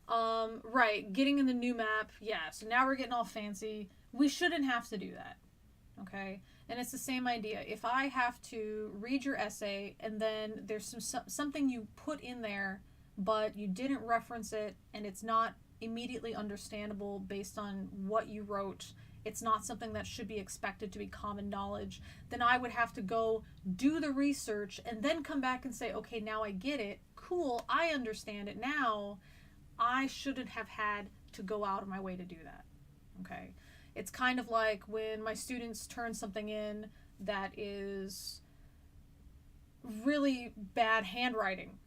[SPEAKER 1] Right, getting in the new map. Yeah, so now we're getting all fancy. We shouldn't have to do that. Okay? And it's the same idea. If I have to read your essay and then there's something you put in there, but you didn't reference it and it's not immediately understandable based on what you wrote, it's not something that should be expected to be common knowledge, then I would have to go do the research and then come back and say, okay, now I get it. Cool, I understand it now. I shouldn't have had to go out of my way to do that. Okay? It's kind of like when my students turn something in that is really bad handwriting.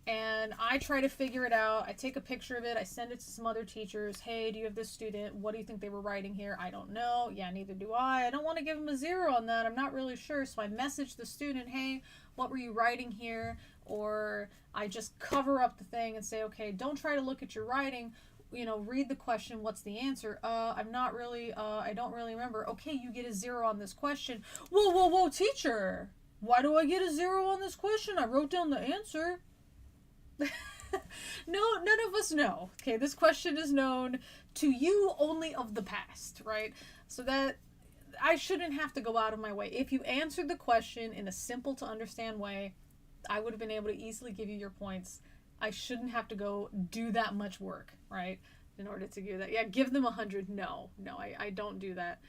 [SPEAKER 1] And I try to figure it out. I take a picture of it. I send it to some other teachers. Hey, do you have this student? What do you think they were writing here? I don't know. Yeah, neither do I. I don't want to give them a 0 on that. I'm not really sure. So I message the student, hey, what were you writing here? Or I just cover up the thing and say, okay, don't try to look at your writing. Read the question. What's the answer? I don't really remember. Okay, you get a 0 on this question. Whoa, teacher. Why do I get a 0 on this question? I wrote down the answer. No, none of us know. Okay, this question is known to you only of the past, right? So that I shouldn't have to go out of my way. If you answered the question in a simple to understand way, I would have been able to easily give you your points. I shouldn't have to go do that much work, right? In order to do that. Yeah, give them 100. No, I don't do that.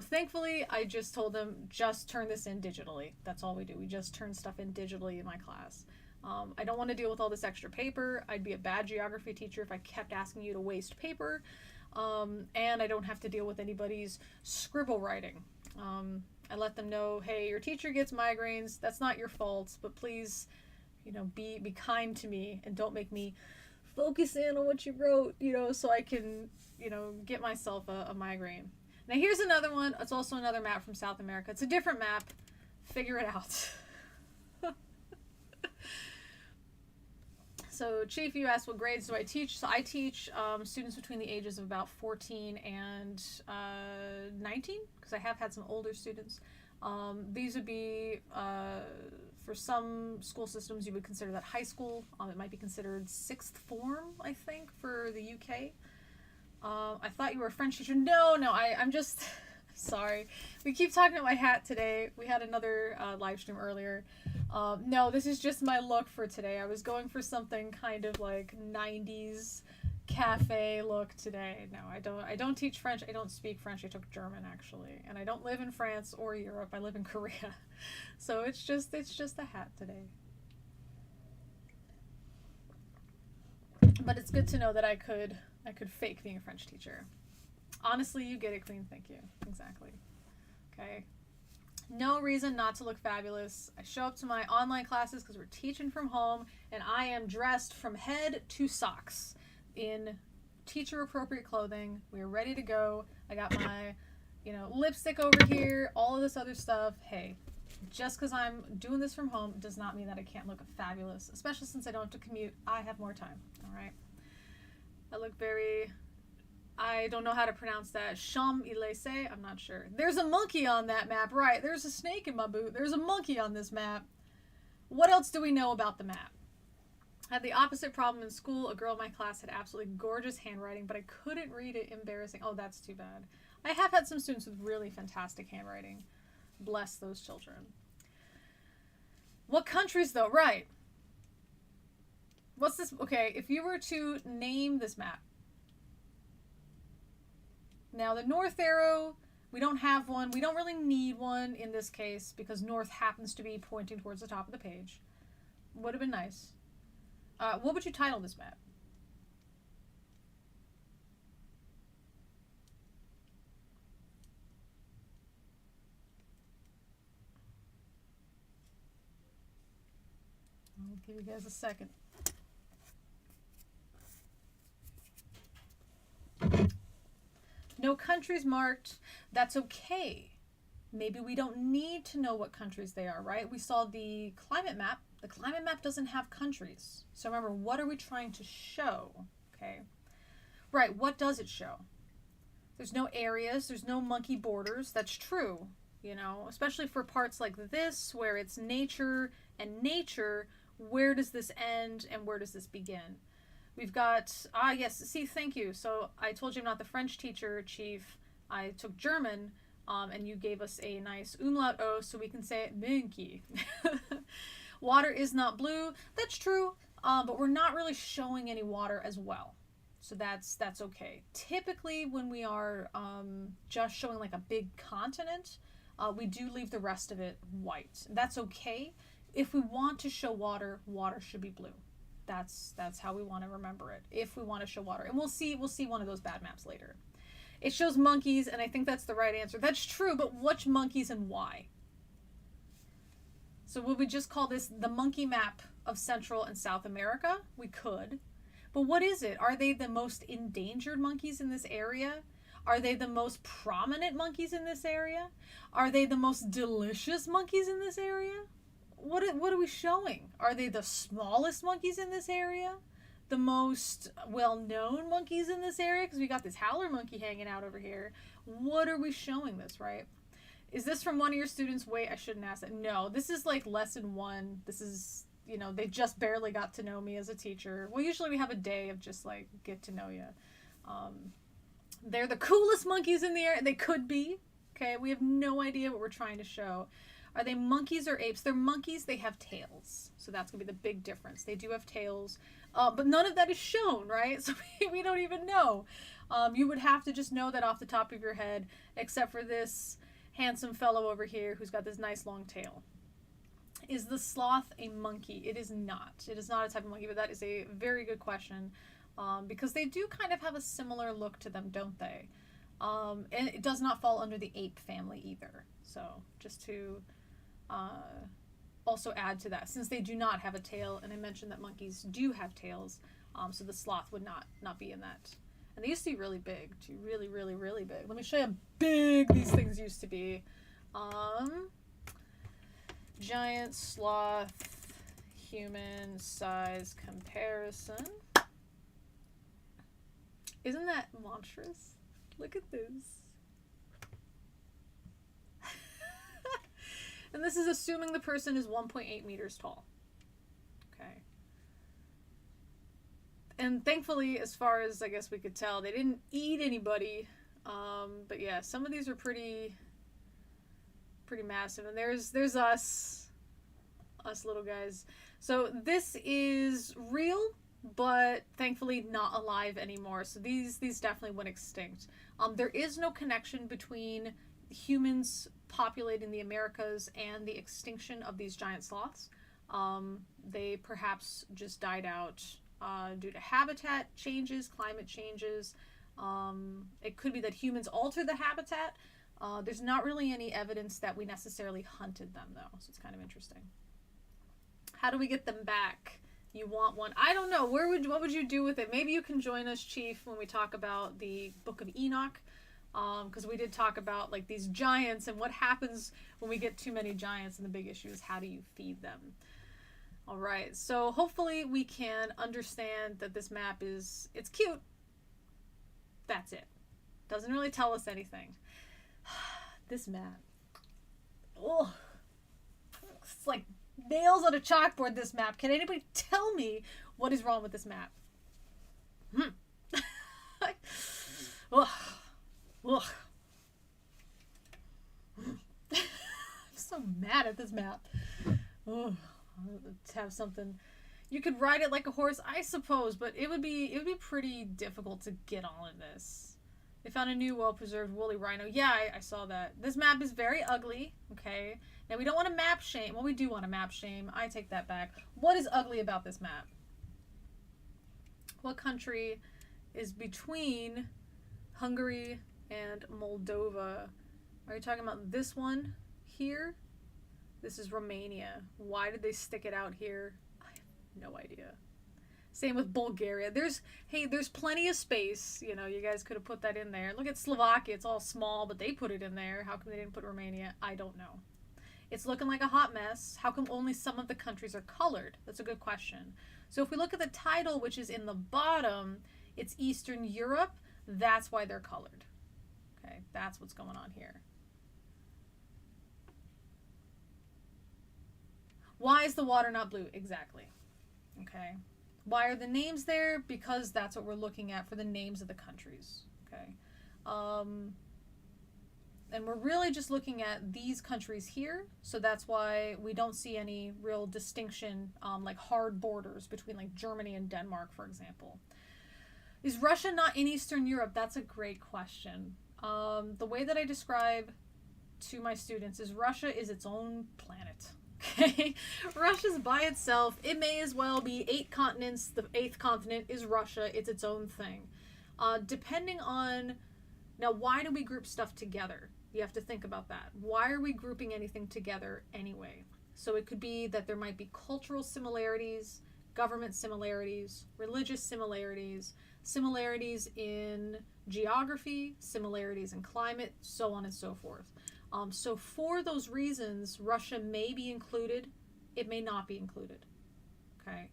[SPEAKER 1] Thankfully, I just told them, just turn this in digitally. That's all we do. We just turn stuff in digitally in my class. I don't want to deal with all this extra paper. I'd be a bad geography teacher if I kept asking you to waste paper. And I don't have to deal with anybody's scribble writing. I let them know, hey, your teacher gets migraines. That's not your fault, but please, be kind to me and don't make me focus in on what you wrote, so I can, get myself a migraine. Now here's another one. It's also another map from South America. It's a different map. Figure it out. So, Chief, you asked what grades do I teach? So I teach students between the ages of about 14 and 19, because I have had some older students. These would be, for some school systems, you would consider that high school. It might be considered sixth form, I think, for the UK. I thought you were a French teacher. No, I'm just... Sorry. We keep talking about my hat today. We had another live stream earlier. No, this is just my look for today. I was going for something kind of like 90s cafe look today. No, I don't teach French. I don't speak French. I took German actually. And I don't live in France or Europe. I live in Korea. So it's just a hat today. But it's good to know that I could fake being a French teacher. Honestly, you get it, Queen. Thank you. Exactly. Okay. No reason not to look fabulous. I show up to my online classes because we're teaching from home, and I am dressed from head to socks in teacher-appropriate clothing. We are ready to go. I got my, lipstick over here, all of this other stuff. Hey, just because I'm doing this from home does not mean that I can't look fabulous, especially since I don't have to commute. I have more time. All right. I look very... I don't know how to pronounce that. Champs-Élysées? I'm not sure. There's a monkey on that map. Right, there's a snake in my boot. There's a monkey on this map. What else do we know about the map? I had the opposite problem in school. A girl in my class had absolutely gorgeous handwriting, but I couldn't read it. Embarrassing. Oh, that's too bad. I have had some students with really fantastic handwriting. Bless those children. What countries, though? Right. What's this? Okay, if you were to name this map, now, the north arrow, we don't have one. We don't really need one in this case because north happens to be pointing towards the top of the page. Would have been nice. What would you title this map? I'll give you guys a second. No countries marked. That's okay. Maybe we don't need to know what countries they are, right? We saw the climate map. The climate map doesn't have countries. So remember, what are we trying to show? Okay. Right, what does it show? There's no areas. There's no monkey borders. That's true, especially for parts like this where it's nature and nature. Where does this end and where does this begin? We've got, yes, see, thank you. So I told you I'm not the French teacher, Chief. I took German, and you gave us a nice umlaut O so we can say monkey. Water is not blue. That's true, but we're not really showing any water as well. So that's okay. Typically, when we are just showing like a big continent, we do leave the rest of it white. That's okay. If we want to show water, water should be blue. That's how we want to remember it. If we want to show water, and we'll see one of those bad maps later. It shows monkeys, and I think that's the right answer. That's true, but which monkeys and why? So would we just call this the monkey map of Central and South America? We could. But what is it? Are they the most endangered monkeys in this area? Are they the most prominent monkeys in this area? Are they the most delicious monkeys in this area? What are we showing? Are they the smallest monkeys in this area? The most well-known monkeys in this area? Because we got this howler monkey hanging out over here. What are we showing this, right? Is this from one of your students? Wait, I shouldn't ask that. No, this is like lesson 1. This is, you know, they just barely got to know me as a teacher. Well, usually we have a day of just like get to know you. They're the coolest monkeys in the area. They could be. Okay, we have no idea what we're trying to show. Are they monkeys or apes? They're monkeys. They have tails. So that's going to be the big difference. They do have tails. But none of that is shown, right? So we don't even know. You would have to just know that off the top of your head, except for this handsome fellow over here who's got this nice long tail. Is the sloth a monkey? It is not. It is not a type of monkey, but that is a very good question. Because they do kind of have a similar look to them, don't they? And it does not fall under the ape family either. So just to also add to that, since they do not have a tail, and I mentioned that monkeys do have tails, so the sloth would not be in that. And they used to be really big, too. Really, really, really big. Let me show you how big these things used to be. Giant sloth human size comparison. Isn't that monstrous? Look at this. And this is assuming the person is 1.8 meters tall. Okay. And thankfully, as far as I guess we could tell, they didn't eat anybody. But yeah, some of these are pretty massive. And there's us little guys. So this is real, but thankfully not alive anymore. So these definitely went extinct. There is no connection between humans populating the Americas and the extinction of these giant sloths. They perhaps just died out due to habitat changes, climate changes. It could be that humans alter the habitat. There's not really any evidence that we necessarily hunted them, though, so it's kind of interesting. How do we get them back? You want one? I don't know. What would you do with it? Maybe you can join us, Chief, when we talk about the Book of Enoch, because we did talk about like these giants and what happens when we get too many giants, and the big issue is how do you feed them. All right, so hopefully we can understand that this map it's cute. That's it. Doesn't really tell us anything. This map. Oh, it's like nails on a chalkboard, this map. Can anybody tell me what is wrong with this map? Ugh. Ugh. I'm so mad at this map. Ugh. Let's have something. You could ride it like a horse, I suppose, but it would be pretty difficult to get all of this. They found a new well-preserved woolly rhino. Yeah, I saw that. This map is very ugly, okay? Now, we don't want to map shame. Well, we do want to map shame. I take that back. What is ugly about this map? What country is between Hungary and Moldova? Are you talking about this one here? This is Romania. Why did they stick it out here? I have no idea. Same with Bulgaria. There's plenty of space. You know, you guys could have put that in there. Look at Slovakia. It's all small, but they put it in there. How come they didn't put Romania? I don't know. It's looking like a hot mess. How come only some of the countries are colored? That's a good question. So if we look at the title, which is in the bottom, it's Eastern Europe. That's why they're colored. Okay, that's what's going on here. Why is the water not blue? Exactly. Okay. Why are the names there? Because that's what we're looking at for the names of the countries. Okay. And we're really just looking at these countries here. So that's why we don't see any real distinction, like hard borders between like Germany and Denmark, for example. Is Russia not in Eastern Europe? That's a great question. The way that I describe to my students is Russia is its own planet. Okay, Russia's by itself. It may as well be 8 continents. The 8th continent is Russia. It's its own thing. Depending on, now why do we group stuff together? You have to think about that. Why are we grouping anything together anyway? So it could be that there might be cultural similarities, government similarities, religious similarities, similarities in geography, similarities in climate, so on and so forth. So for those reasons, Russia may be included, it may not be included. Okay.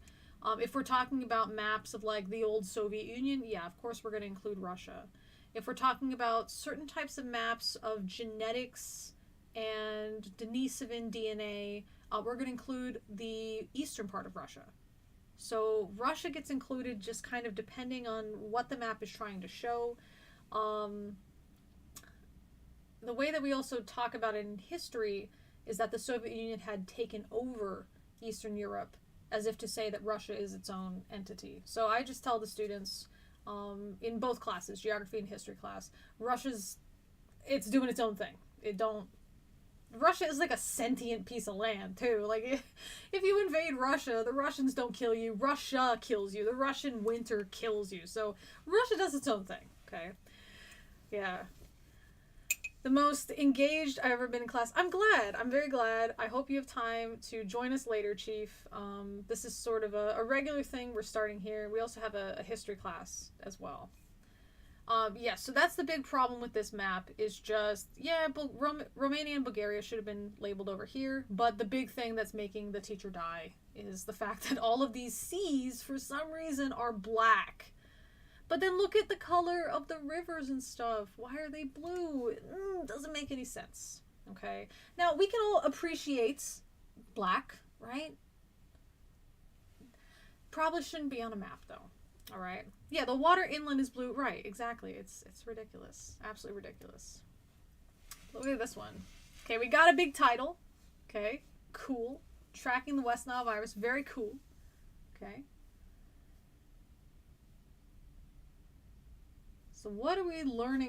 [SPEAKER 1] If we're talking about maps of like the old Soviet Union, yeah, of course we're going to include Russia. If we're talking about certain types of maps of genetics and Denisovan DNA, we're going to include the eastern part of Russia. So Russia gets included just kind of depending on what the map is trying to show. The way that we also talk about it in history is that the Soviet Union had taken over Eastern Europe, as if to say that Russia is its own entity. So I just tell the students in both classes, geography and history class, it's doing its own thing. Russia is like a sentient piece of land too. Like if you invade Russia, the Russians don't kill you. Russia kills you. The Russian winter kills you. So Russia does its own thing. Okay. Yeah. The most engaged I've ever been in class. I'm glad. I'm very glad. I hope you have time to join us later, Chief. This is sort of a regular thing we're starting here. We also have a history class as well. Yeah, so that's the big problem with this map is just, yeah, Romania and Bulgaria should have been labeled over here, but the big thing that's making the teacher die is the fact that all of these seas, for some reason, are black. But then look at the color of the rivers and stuff. Why are they blue? Doesn't make any sense. Okay. Now, we can all appreciate black, right? Probably shouldn't be on a map, though. All right. Yeah, the water inland is blue. Right, exactly. It's ridiculous. Absolutely ridiculous. Look at this one. Okay, we got a big title. Okay, cool. Tracking the West Nile virus. Very cool. Okay. So what are we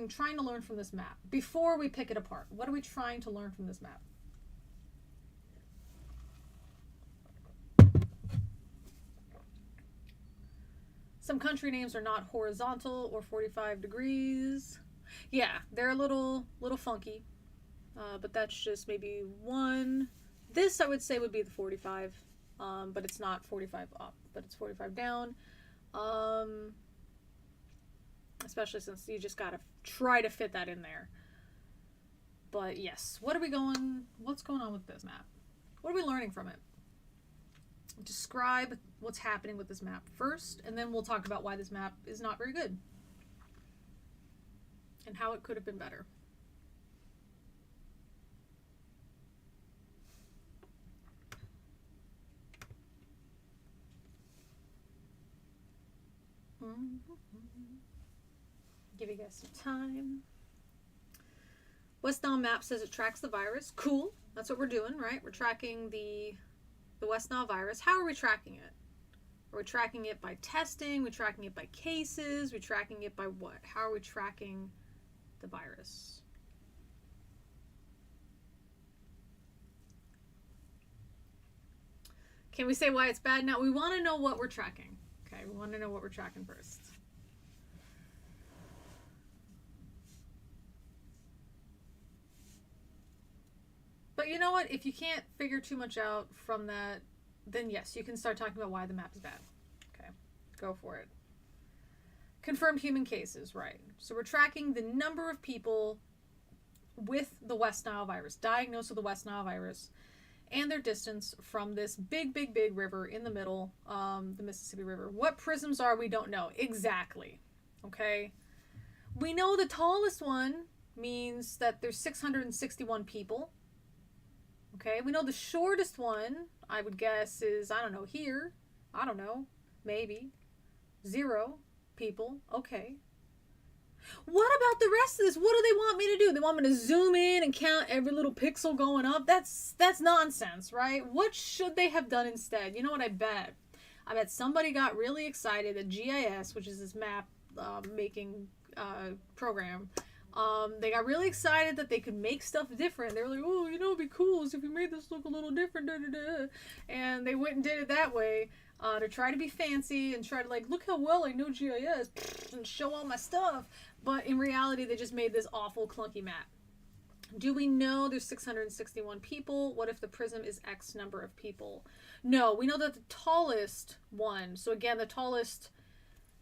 [SPEAKER 1] trying to learn from this map? Before we pick it apart, what are we trying to learn from this map? Some country names are not horizontal or 45 degrees. Yeah, they're a little funky, but that's just maybe one. This I would say would be the 45, but it's not 45 up, but it's 45 down. Especially since you just gotta try to fit that in there. But yes, what's going on with this map? What are we learning from it? Describe what's happening with this map first, and then we'll talk about why this map is not very good and how it could have been better. Give you guys some time. West Nile map says it tracks the virus. Cool. That's what we're doing, right? We're tracking the West Nile virus. How are we tracking it? Are we tracking it by testing? Are we tracking it by cases? Are we tracking it by what? How are we tracking the virus? Can we say why it's bad now? We want to know what we're tracking. Okay, we want to know what we're tracking first. But you know what? If you can't figure too much out from that, then yes, you can start talking about why the map is bad. Okay, go for it. Confirmed human cases, right. So we're tracking the number of people with the West Nile virus, diagnosed with the West Nile virus, and their distance from this big river in the middle, the Mississippi River. What prisms are, we don't know. Exactly. Okay? We know the tallest one means that there's 661 people. Okay, we know the shortest one, I would guess, is, I don't know, here. I don't know. Maybe. 0 people. Okay. What about the rest of this? What do they want me to do? They want me to zoom in and count every little pixel going up? That's nonsense, right? What should they have done instead? You know what I bet? I bet somebody got really excited that GIS, which is this map making program, they got really excited that they could make stuff different. They were like, oh, you know, it'd be cool if we made this look a little different, and they went and did it that way to try to be fancy and try to, like, look how well I know GIS and show all my stuff. But in reality, they just made this awful, clunky map. Do we know there's 661 people? What if the prism is X number of people? No, we know that the tallest one, so again, the tallest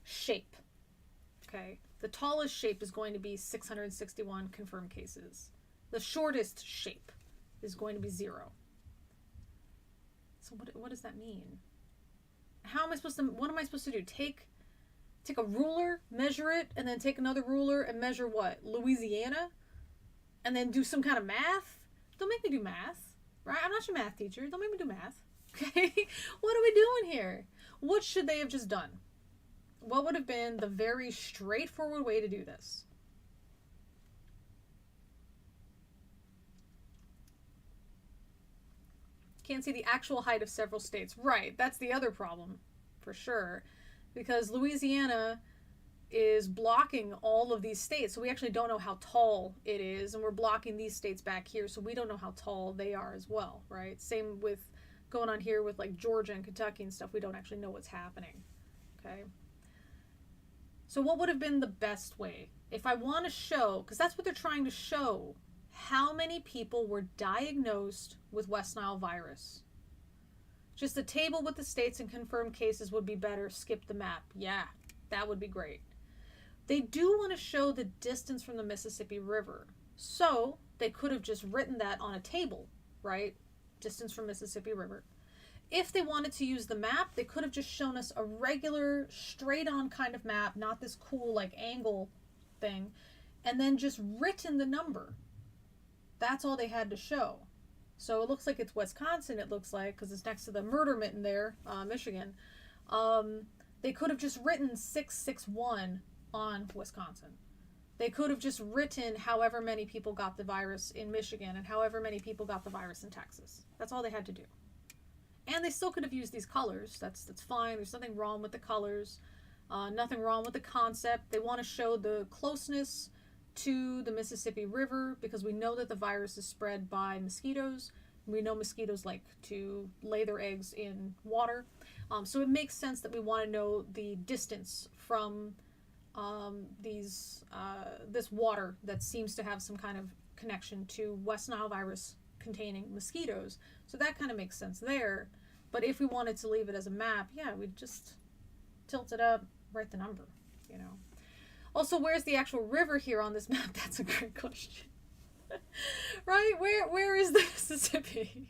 [SPEAKER 1] shape, okay? The tallest shape is going to be 661 confirmed cases. The shortest shape is going to be 0. So what does that mean? How am I supposed to, what am I supposed to do? Take a ruler, measure it, and then take another ruler and measure what? Louisiana? And then do some kind of math? Don't make me do math, right? I'm not your math teacher. Don't make me do math, okay? What are we doing here? What should they have just done? What would have been the very straightforward way to do this? Can't see the actual height of several states. Right, that's the other problem, for sure. Because Louisiana is blocking all of these states, so we actually don't know how tall it is, and we're blocking these states back here, so we don't know how tall they are as well, right? Same with going on here with like Georgia and Kentucky and stuff. We don't actually know what's happening, okay? So what would have been the best way? If I want to show, because that's what they're trying to show, how many people were diagnosed with West Nile virus. Just a table with the states and confirmed cases would be better. Skip the map. Yeah, that would be great. They do want to show the distance from the Mississippi River. So they could have just written that on a table, right? Distance from Mississippi River. If they wanted to use the map, they could have just shown us a regular, straight-on kind of map, not this cool, like, angle thing, and then just written the number. That's all they had to show. So it looks like it's Wisconsin, it looks like, because it's next to the murder mitten there, Michigan. They could have just written 661 on Wisconsin. They could have just written however many people got the virus in Michigan and however many people got the virus in Texas. That's all they had to do. And they still could have used these colors. That's fine. There's nothing wrong with the colors. Nothing wrong with the concept. They want to show the closeness to the Mississippi River because we know that the virus is spread by mosquitoes. We know mosquitoes like to lay their eggs in water. So it makes sense that we want to know the distance from this water that seems to have some kind of connection to West Nile virus containing mosquitoes. So that kind of makes sense there. But if we wanted to leave it as a map, yeah, we'd just tilt it up, write the number, you know. Also, where's the actual river here on this map? That's a great question. Right? Where is the Mississippi?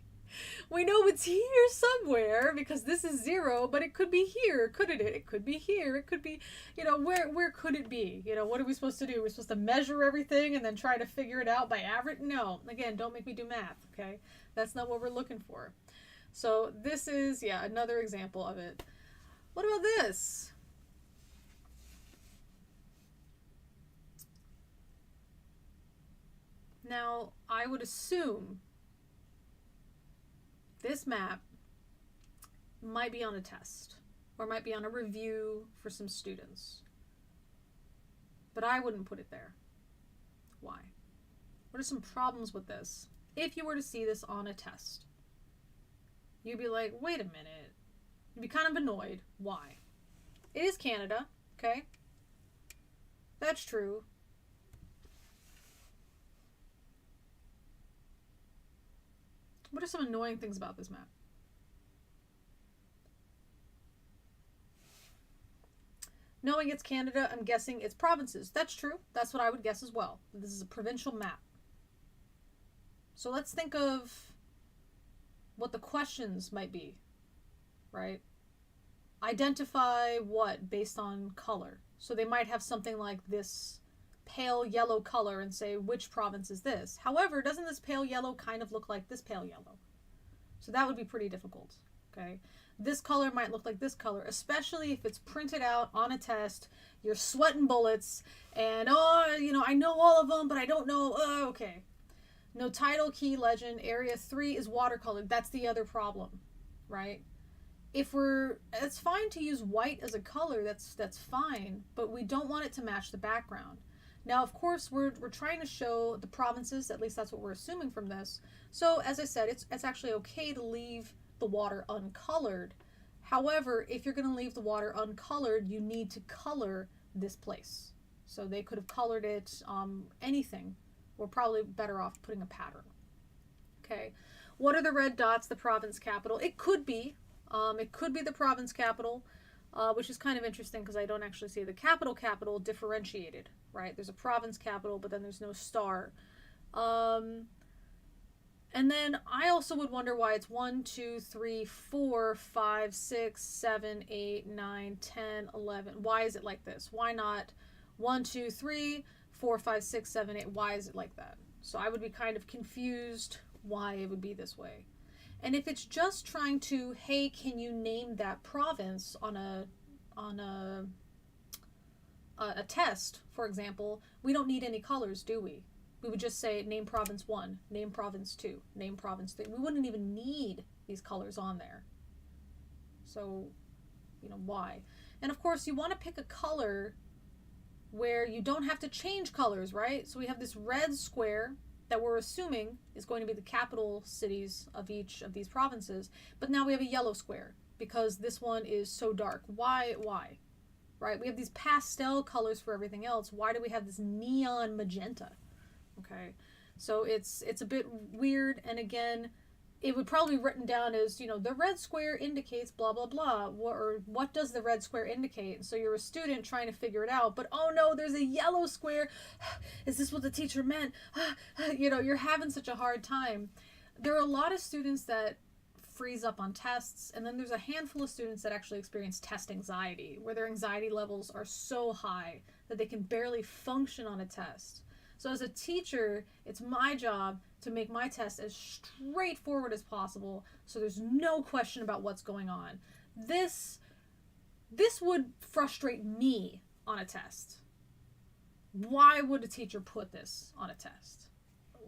[SPEAKER 1] We know it's here somewhere because this is 0, but it could be here, couldn't it? It could be here. It could be, you know, where could it be? You know, what are we supposed to do? We're supposed to measure everything and then try to figure it out by average? No. Again, don't make me do math, okay? That's not what we're looking for. So this is, yeah, another example of it. What about this? Now, I would assume this map might be on a test or might be on a review for some students. But I wouldn't put it there. Why? What are some problems with this? If you were to see this on a test, you'd be like, wait a minute. You'd be kind of annoyed. Why? It is Canada, okay? That's true. What are some annoying things about this map? Knowing it's Canada, I'm guessing it's provinces. That's true. That's what I would guess as well. This is a provincial map. So let's think of what the questions might be, right? Identify what based on color. So they might have something like this pale yellow color and say, which province is this? However, doesn't this pale yellow kind of look like this pale yellow? So that would be pretty difficult, okay? This color might look like this color, especially if it's printed out on a test, you're sweating bullets, and, oh, you know, I know all of them, but I don't know, okay. No title, key, legend, area 3 is watercolored. That's the other problem, right? It's fine to use white as a color, that's fine, but we don't want it to match the background. Now, of course, we're trying to show the provinces, at least that's what we're assuming from this. So, as I said, it's actually okay to leave the water uncolored. However, if you're going to leave the water uncolored, you need to color this place. So they could have colored it anything, We're probably better off putting a pattern. Okay. What are the red dots? The province capital. It could be. It could be the province capital, which is kind of interesting because I don't actually see the capital differentiated, right? There's a province capital, but then there's no star. And then I also would wonder why it's 1, 2, 3, 4, 5, 6, 7, 8, 9, 10, 11. Why is it like this? Why not 1, 2, 3, 4, 5, 6, 7, 8? Why is it like that? So I would be kind of confused why it would be this way. And if it's just trying to, hey, can you name that province on a test, for example, we don't need any colors, do we? We would just say name province 1, name province 2, name province 3. We wouldn't even need these colors on there. So, why? And of course, you want to pick a color where you don't have to change colors, right? So we have this red square that we're assuming is going to be the capital cities of each of these provinces. But now we have a yellow square because this one is so dark. Why? Right? We have these pastel colors for everything else. Why do we have this neon magenta? Okay. So it's a bit weird. And again, it would probably be written down as, the red square indicates blah, blah, blah. Or what does the red square indicate? So you're a student trying to figure it out. But, oh no, there's a yellow square. Is this what the teacher meant? You're having such a hard time. There are a lot of students that freeze up on tests. And then there's a handful of students that actually experience test anxiety, where their anxiety levels are so high that they can barely function on a test. So as a teacher, it's my job to make my test as straightforward as possible so there's no question about what's going on. This would frustrate me on a test. Why would a teacher put this on a test?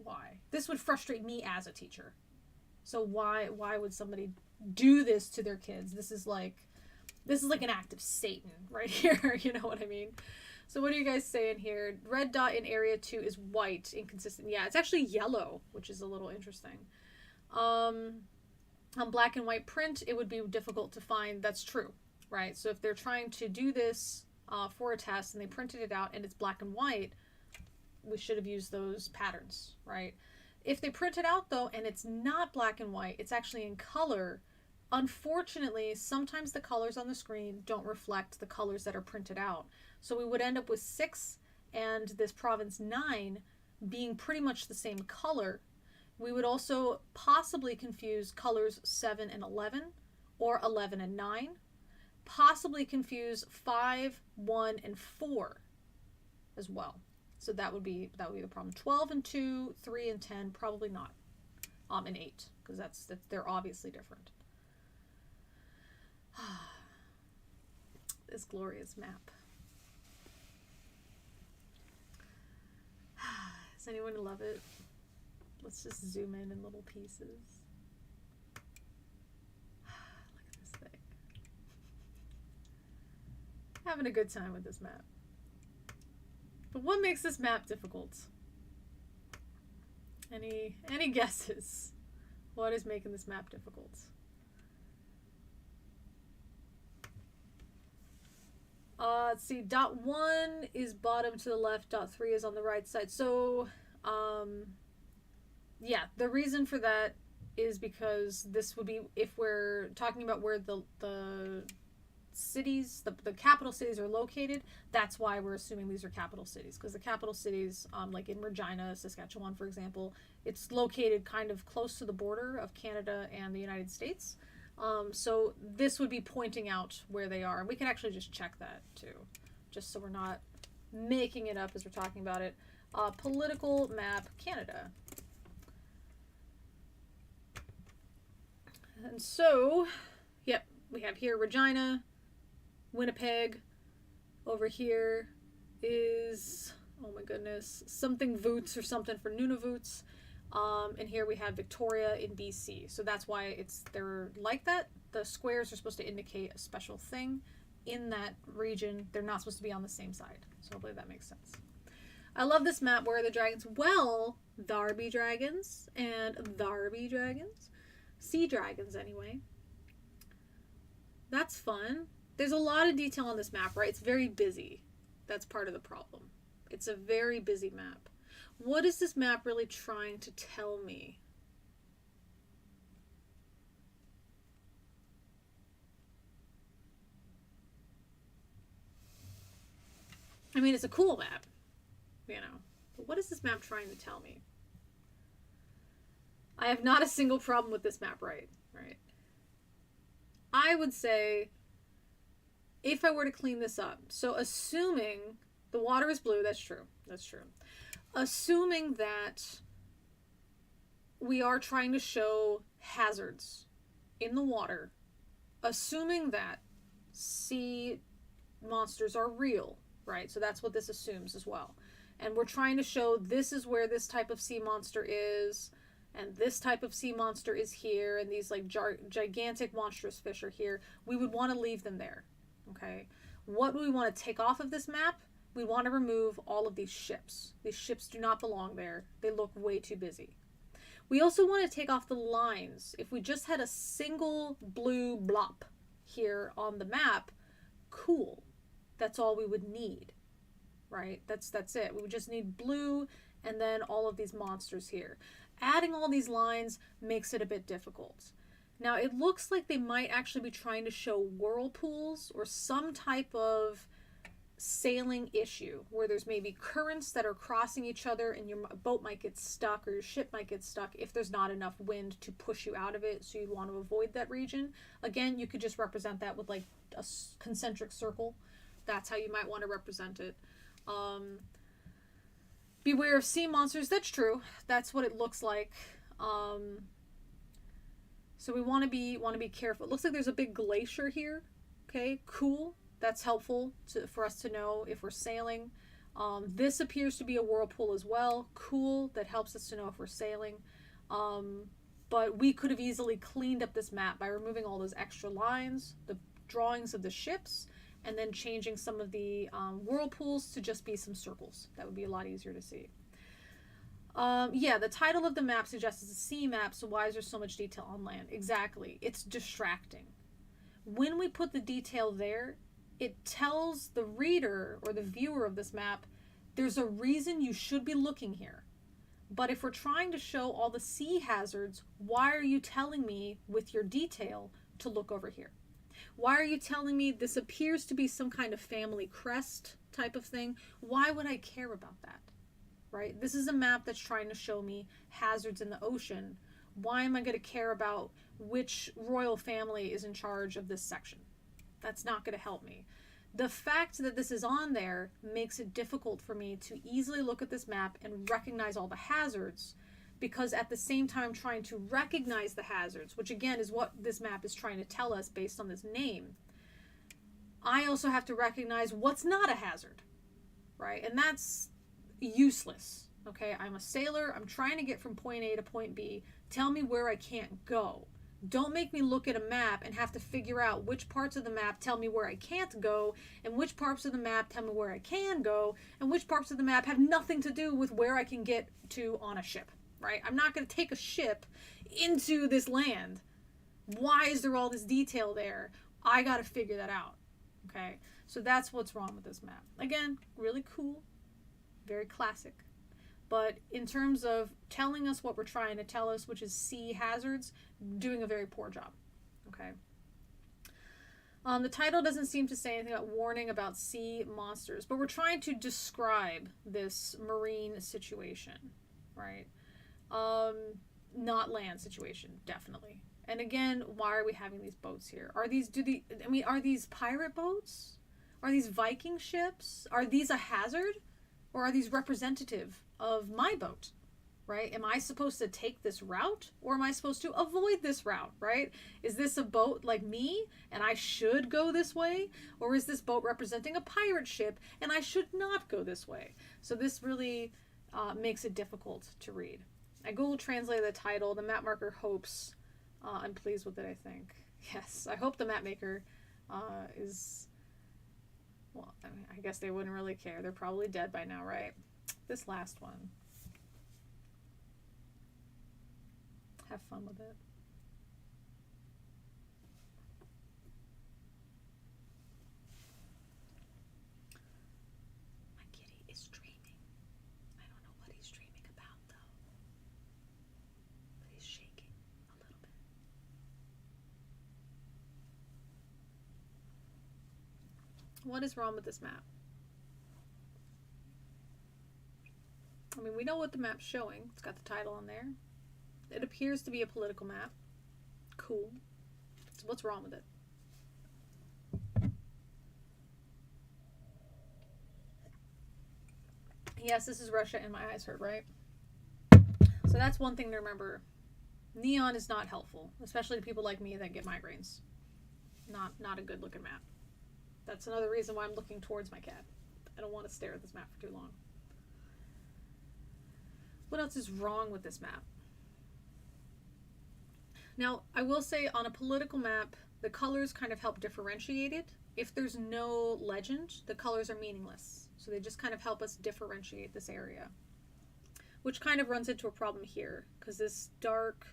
[SPEAKER 1] Why? This would frustrate me as a teacher. So why would somebody do this to their kids? This is like an act of Satan right here. You know what I mean? So what are you guys saying here? Red dot in area 2 is white, inconsistent. Yeah, it's actually yellow, which is a little interesting. On black and white print, it would be difficult to find. That's true, right? So if they're trying to do this for a test and they printed it out and it's black and white, we should have used those patterns, right? If they print it out, though, and it's not black and white, it's actually in color, unfortunately, sometimes the colors on the screen don't reflect the colors that are printed out. So we would end up with 6 and this province 9 being pretty much the same color. We would also possibly confuse colors 7 and 11 or 11 and 9. Possibly confuse 5, 1, and 4 as well. So that would be the problem. 12 and 2, 3 and 10, probably not. And 8, because they're obviously different. This glorious map. Does anyone love it? Let's just zoom in little pieces. Look at this thing. Having a good time with this map. But what makes this map difficult? Any guesses? What is making this map difficult? Let's see, dot 1 is bottom to the left, dot 3 is on the right side. So, yeah, the reason for that is because this would be, if we're talking about where the cities, the capital cities are located, that's why we're assuming these are capital cities. Because the capital cities, like in Regina, Saskatchewan, for example, it's located kind of close to the border of Canada and the United States. So this would be pointing out where they are. And we can actually just check that too, just so we're not making it up as we're talking about it. Political map Canada. And so, yep, we have here Regina, Winnipeg. Over here is, oh my goodness, something Voots or something for Nunavut. And here we have Victoria in BC. So that's why they're like that. The squares are supposed to indicate a special thing in that region. They're not supposed to be on the same side. So hopefully that makes sense. I love this map. Where are the dragons? Well, Darby dragons and Darby dragons. Sea dragons, anyway. That's fun. There's a lot of detail on this map, right? It's very busy. That's part of the problem. It's a very busy map. What is this map really trying to tell me? I mean, it's a cool map, you know, but what is this map trying to tell me? I have not a single problem with this map, right? I would say, if I were to clean this up, so assuming the water is blue, that's true. Assuming that we are trying to show hazards in the water, assuming that sea monsters are real, right? So that's what this assumes as well. And we're trying to show this is where this type of sea monster is, and this type of sea monster is here, and these like gigantic monstrous fish are here. We would want to leave them there, okay? What do we want to take off of this map? We want to remove all of these ships. These ships do not belong there. They look way too busy. We also want to take off the lines. If we just had a single blue blop here on the map, cool. That's all we would need, right? That's it. We would just need blue and then all of these monsters here. Adding all these lines makes it a bit difficult. Now, it looks like they might actually be trying to show whirlpools or some type of sailing issue where there's maybe currents that are crossing each other and your boat might get stuck or your ship might get stuck if there's not enough wind to push you out of it, so you'd want to avoid that region. Again, you could just represent that with like a concentric circle. That's how you might want to represent it. Beware of sea monsters. That's true. That's what it looks like. So we want to be careful. It looks like there's a big glacier here. Okay, cool. That's helpful for us to know if we're sailing. This appears to be a whirlpool as well. Cool. That helps us to know if we're sailing. But we could have easily cleaned up this map by removing all those extra lines, the drawings of the ships, and then changing some of the whirlpools to just be some circles. That would be a lot easier to see. Yeah, the title of the map suggests it's a sea map, so why is there so much detail on land? Exactly. It's distracting. When we put the detail there, it tells the reader or the viewer of this map, there's a reason you should be looking here. But if we're trying to show all the sea hazards, why are you telling me with your detail to look over here? Why are you telling me this appears to be some kind of family crest type of thing? Why would I care about that? Right? This is a map that's trying to show me hazards in the ocean. Why am I going to care about which royal family is in charge of this section? That's not going to help me. The fact that this is on there makes it difficult for me to easily look at this map and recognize all the hazards, because at the same time trying to recognize the hazards, which again is what this map is trying to tell us based on this name, I also have to recognize what's not a hazard, right? And that's useless, okay? I'm a sailor. I'm trying to get from point A to point B. Tell me where I can't go. Don't make me look at a map and have to figure out which parts of the map tell me where I can't go, and which parts of the map tell me where I can go, and which parts of the map have nothing to do with where I can get to on a ship, right? I'm not going to take a ship into this land. Why is there all this detail there? I got to figure that out, okay? So that's what's wrong with this map. Again, really cool, very classic. But in terms of telling us what we're trying to tell us, which is sea hazards, doing a very poor job. Okay. The title doesn't seem to say anything about warning about sea monsters, but we're trying to describe this marine situation, right? Not land situation, definitely. And again, why are we having these boats here? Are these pirate boats? Are these Viking ships? Are these a hazard? Or are these representative of my boat, right? Am I supposed to take this route, or am I supposed to avoid this route, right? Is this a boat like me and I should go this way? Or is this boat representing a pirate ship and I should not go this way? So this really makes it difficult to read. I Google translated the title. The map marker hopes I'm pleased with it, I think. Yes, I hope the map maker is... Well, I mean, I guess they wouldn't really care. They're probably dead by now, right? This last one. Have fun with it. My kitty is dreaming. I don't know what he's dreaming What is wrong with this map? I mean, we know what the map's showing. It's got the title on there. It appears to be a political map. Cool. So what's wrong with it? Yes, this is Russia and my eyes hurt, right? So that's one thing to remember. Neon is not helpful, especially to people like me that get migraines. Not a good looking map. That's another reason why I'm looking towards my cat. I don't want to stare at this map for too long. What else is wrong with this map? Now, I will say on a political map, the colors kind of help differentiate it. If there's no legend, the colors are meaningless. So they just kind of help us differentiate this area. Which kind of runs into a problem here, because this dark,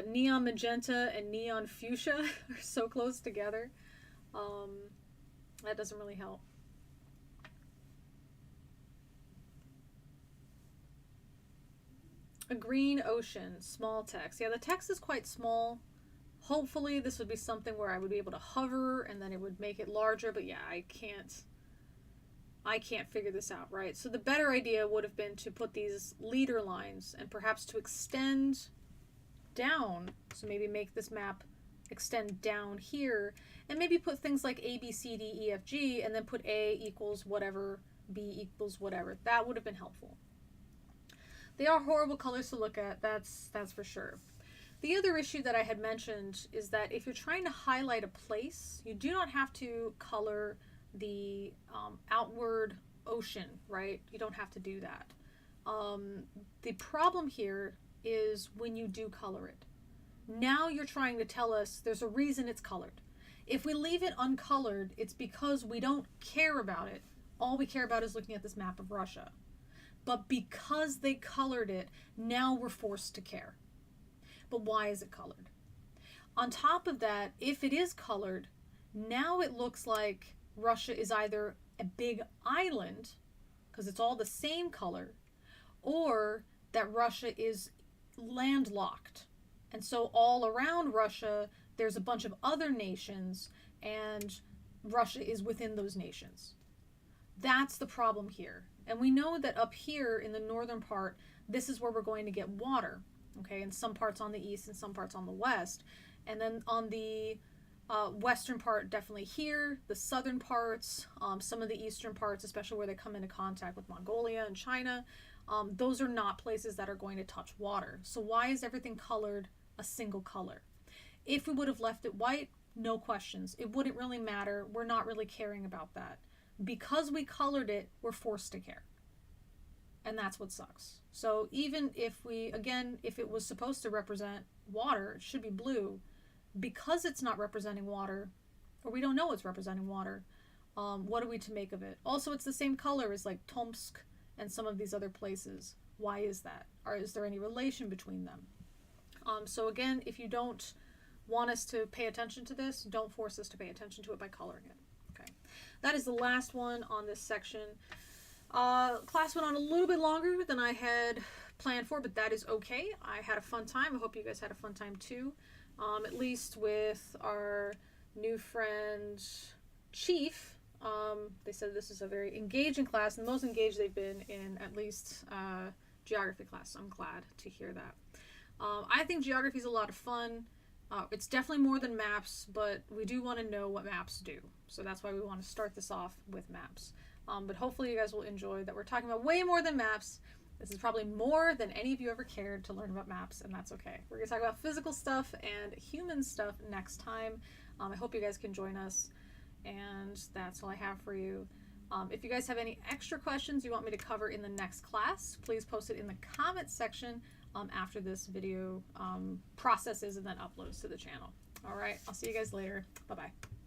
[SPEAKER 1] neon magenta and neon fuchsia are so close together. That doesn't really help. A green ocean, small text. Yeah, the text is quite small. Hopefully this would be something where I would be able to hover and then it would make it larger, but yeah, I can't figure this out, right? So the better idea would have been to put these leader lines and perhaps to extend down. So maybe make this map extend down here and maybe put things like A, B, C, D, E, F, G, and then put A equals whatever, B equals whatever. That would have been helpful. They are horrible colors to look at, that's for sure. The other issue that I had mentioned is that if you're trying to highlight a place, you do not have to color the outward ocean, right? You don't have to do that. The problem here is when you do color it. Now you're trying to tell us there's a reason it's colored. If we leave it uncolored, it's because we don't care about it. All we care about is looking at this map of Russia. But because they colored it, now we're forced to care. But why is it colored? On top of that, if it is colored, now it looks like Russia is either a big island, because it's all the same color, or that Russia is landlocked. And so all around Russia, there's a bunch of other nations, and Russia is within those nations. That's the problem here. And we know that up here in the northern part, this is where we're going to get water, okay? And some parts on the east and some parts on the west. And then on the western part, definitely here, the southern parts, some of the eastern parts, especially where they come into contact with Mongolia and China, those are not places that are going to touch water. So why is everything colored a single color? If we would have left it white, no questions. It wouldn't really matter. We're not really caring about that. Because we colored it, we're forced to care. And that's what sucks. So even if if it was supposed to represent water, it should be blue. Because it's not representing water, or we don't know it's representing water, what are we to make of it? Also, it's the same color as like Tomsk and some of these other places. Why is that? Or is there any relation between them? So again, if you don't want us to pay attention to this, don't force us to pay attention to it by coloring it. That is the last one on this section. Class went on a little bit longer than I had planned for, but that is okay. I had a fun time. I hope you guys had a fun time too. At least with our new friend, Chief. They said this is a very engaging class, and the most engaged they've been in at least geography class. So I'm glad to hear that. I think geography is a lot of fun. It's definitely more than maps, but we do want to know what maps do. So that's why we want to start this off with maps. But hopefully you guys will enjoy that we're talking about way more than maps. This is probably more than any of you ever cared to learn about maps, and that's okay. We're going to talk about physical stuff and human stuff next time. I hope you guys can join us, and that's all I have for you. If you guys have any extra questions you want me to cover in the next class, please post it in the comments section after this video processes and then uploads to the channel. All right, I'll see you guys later. Bye-bye.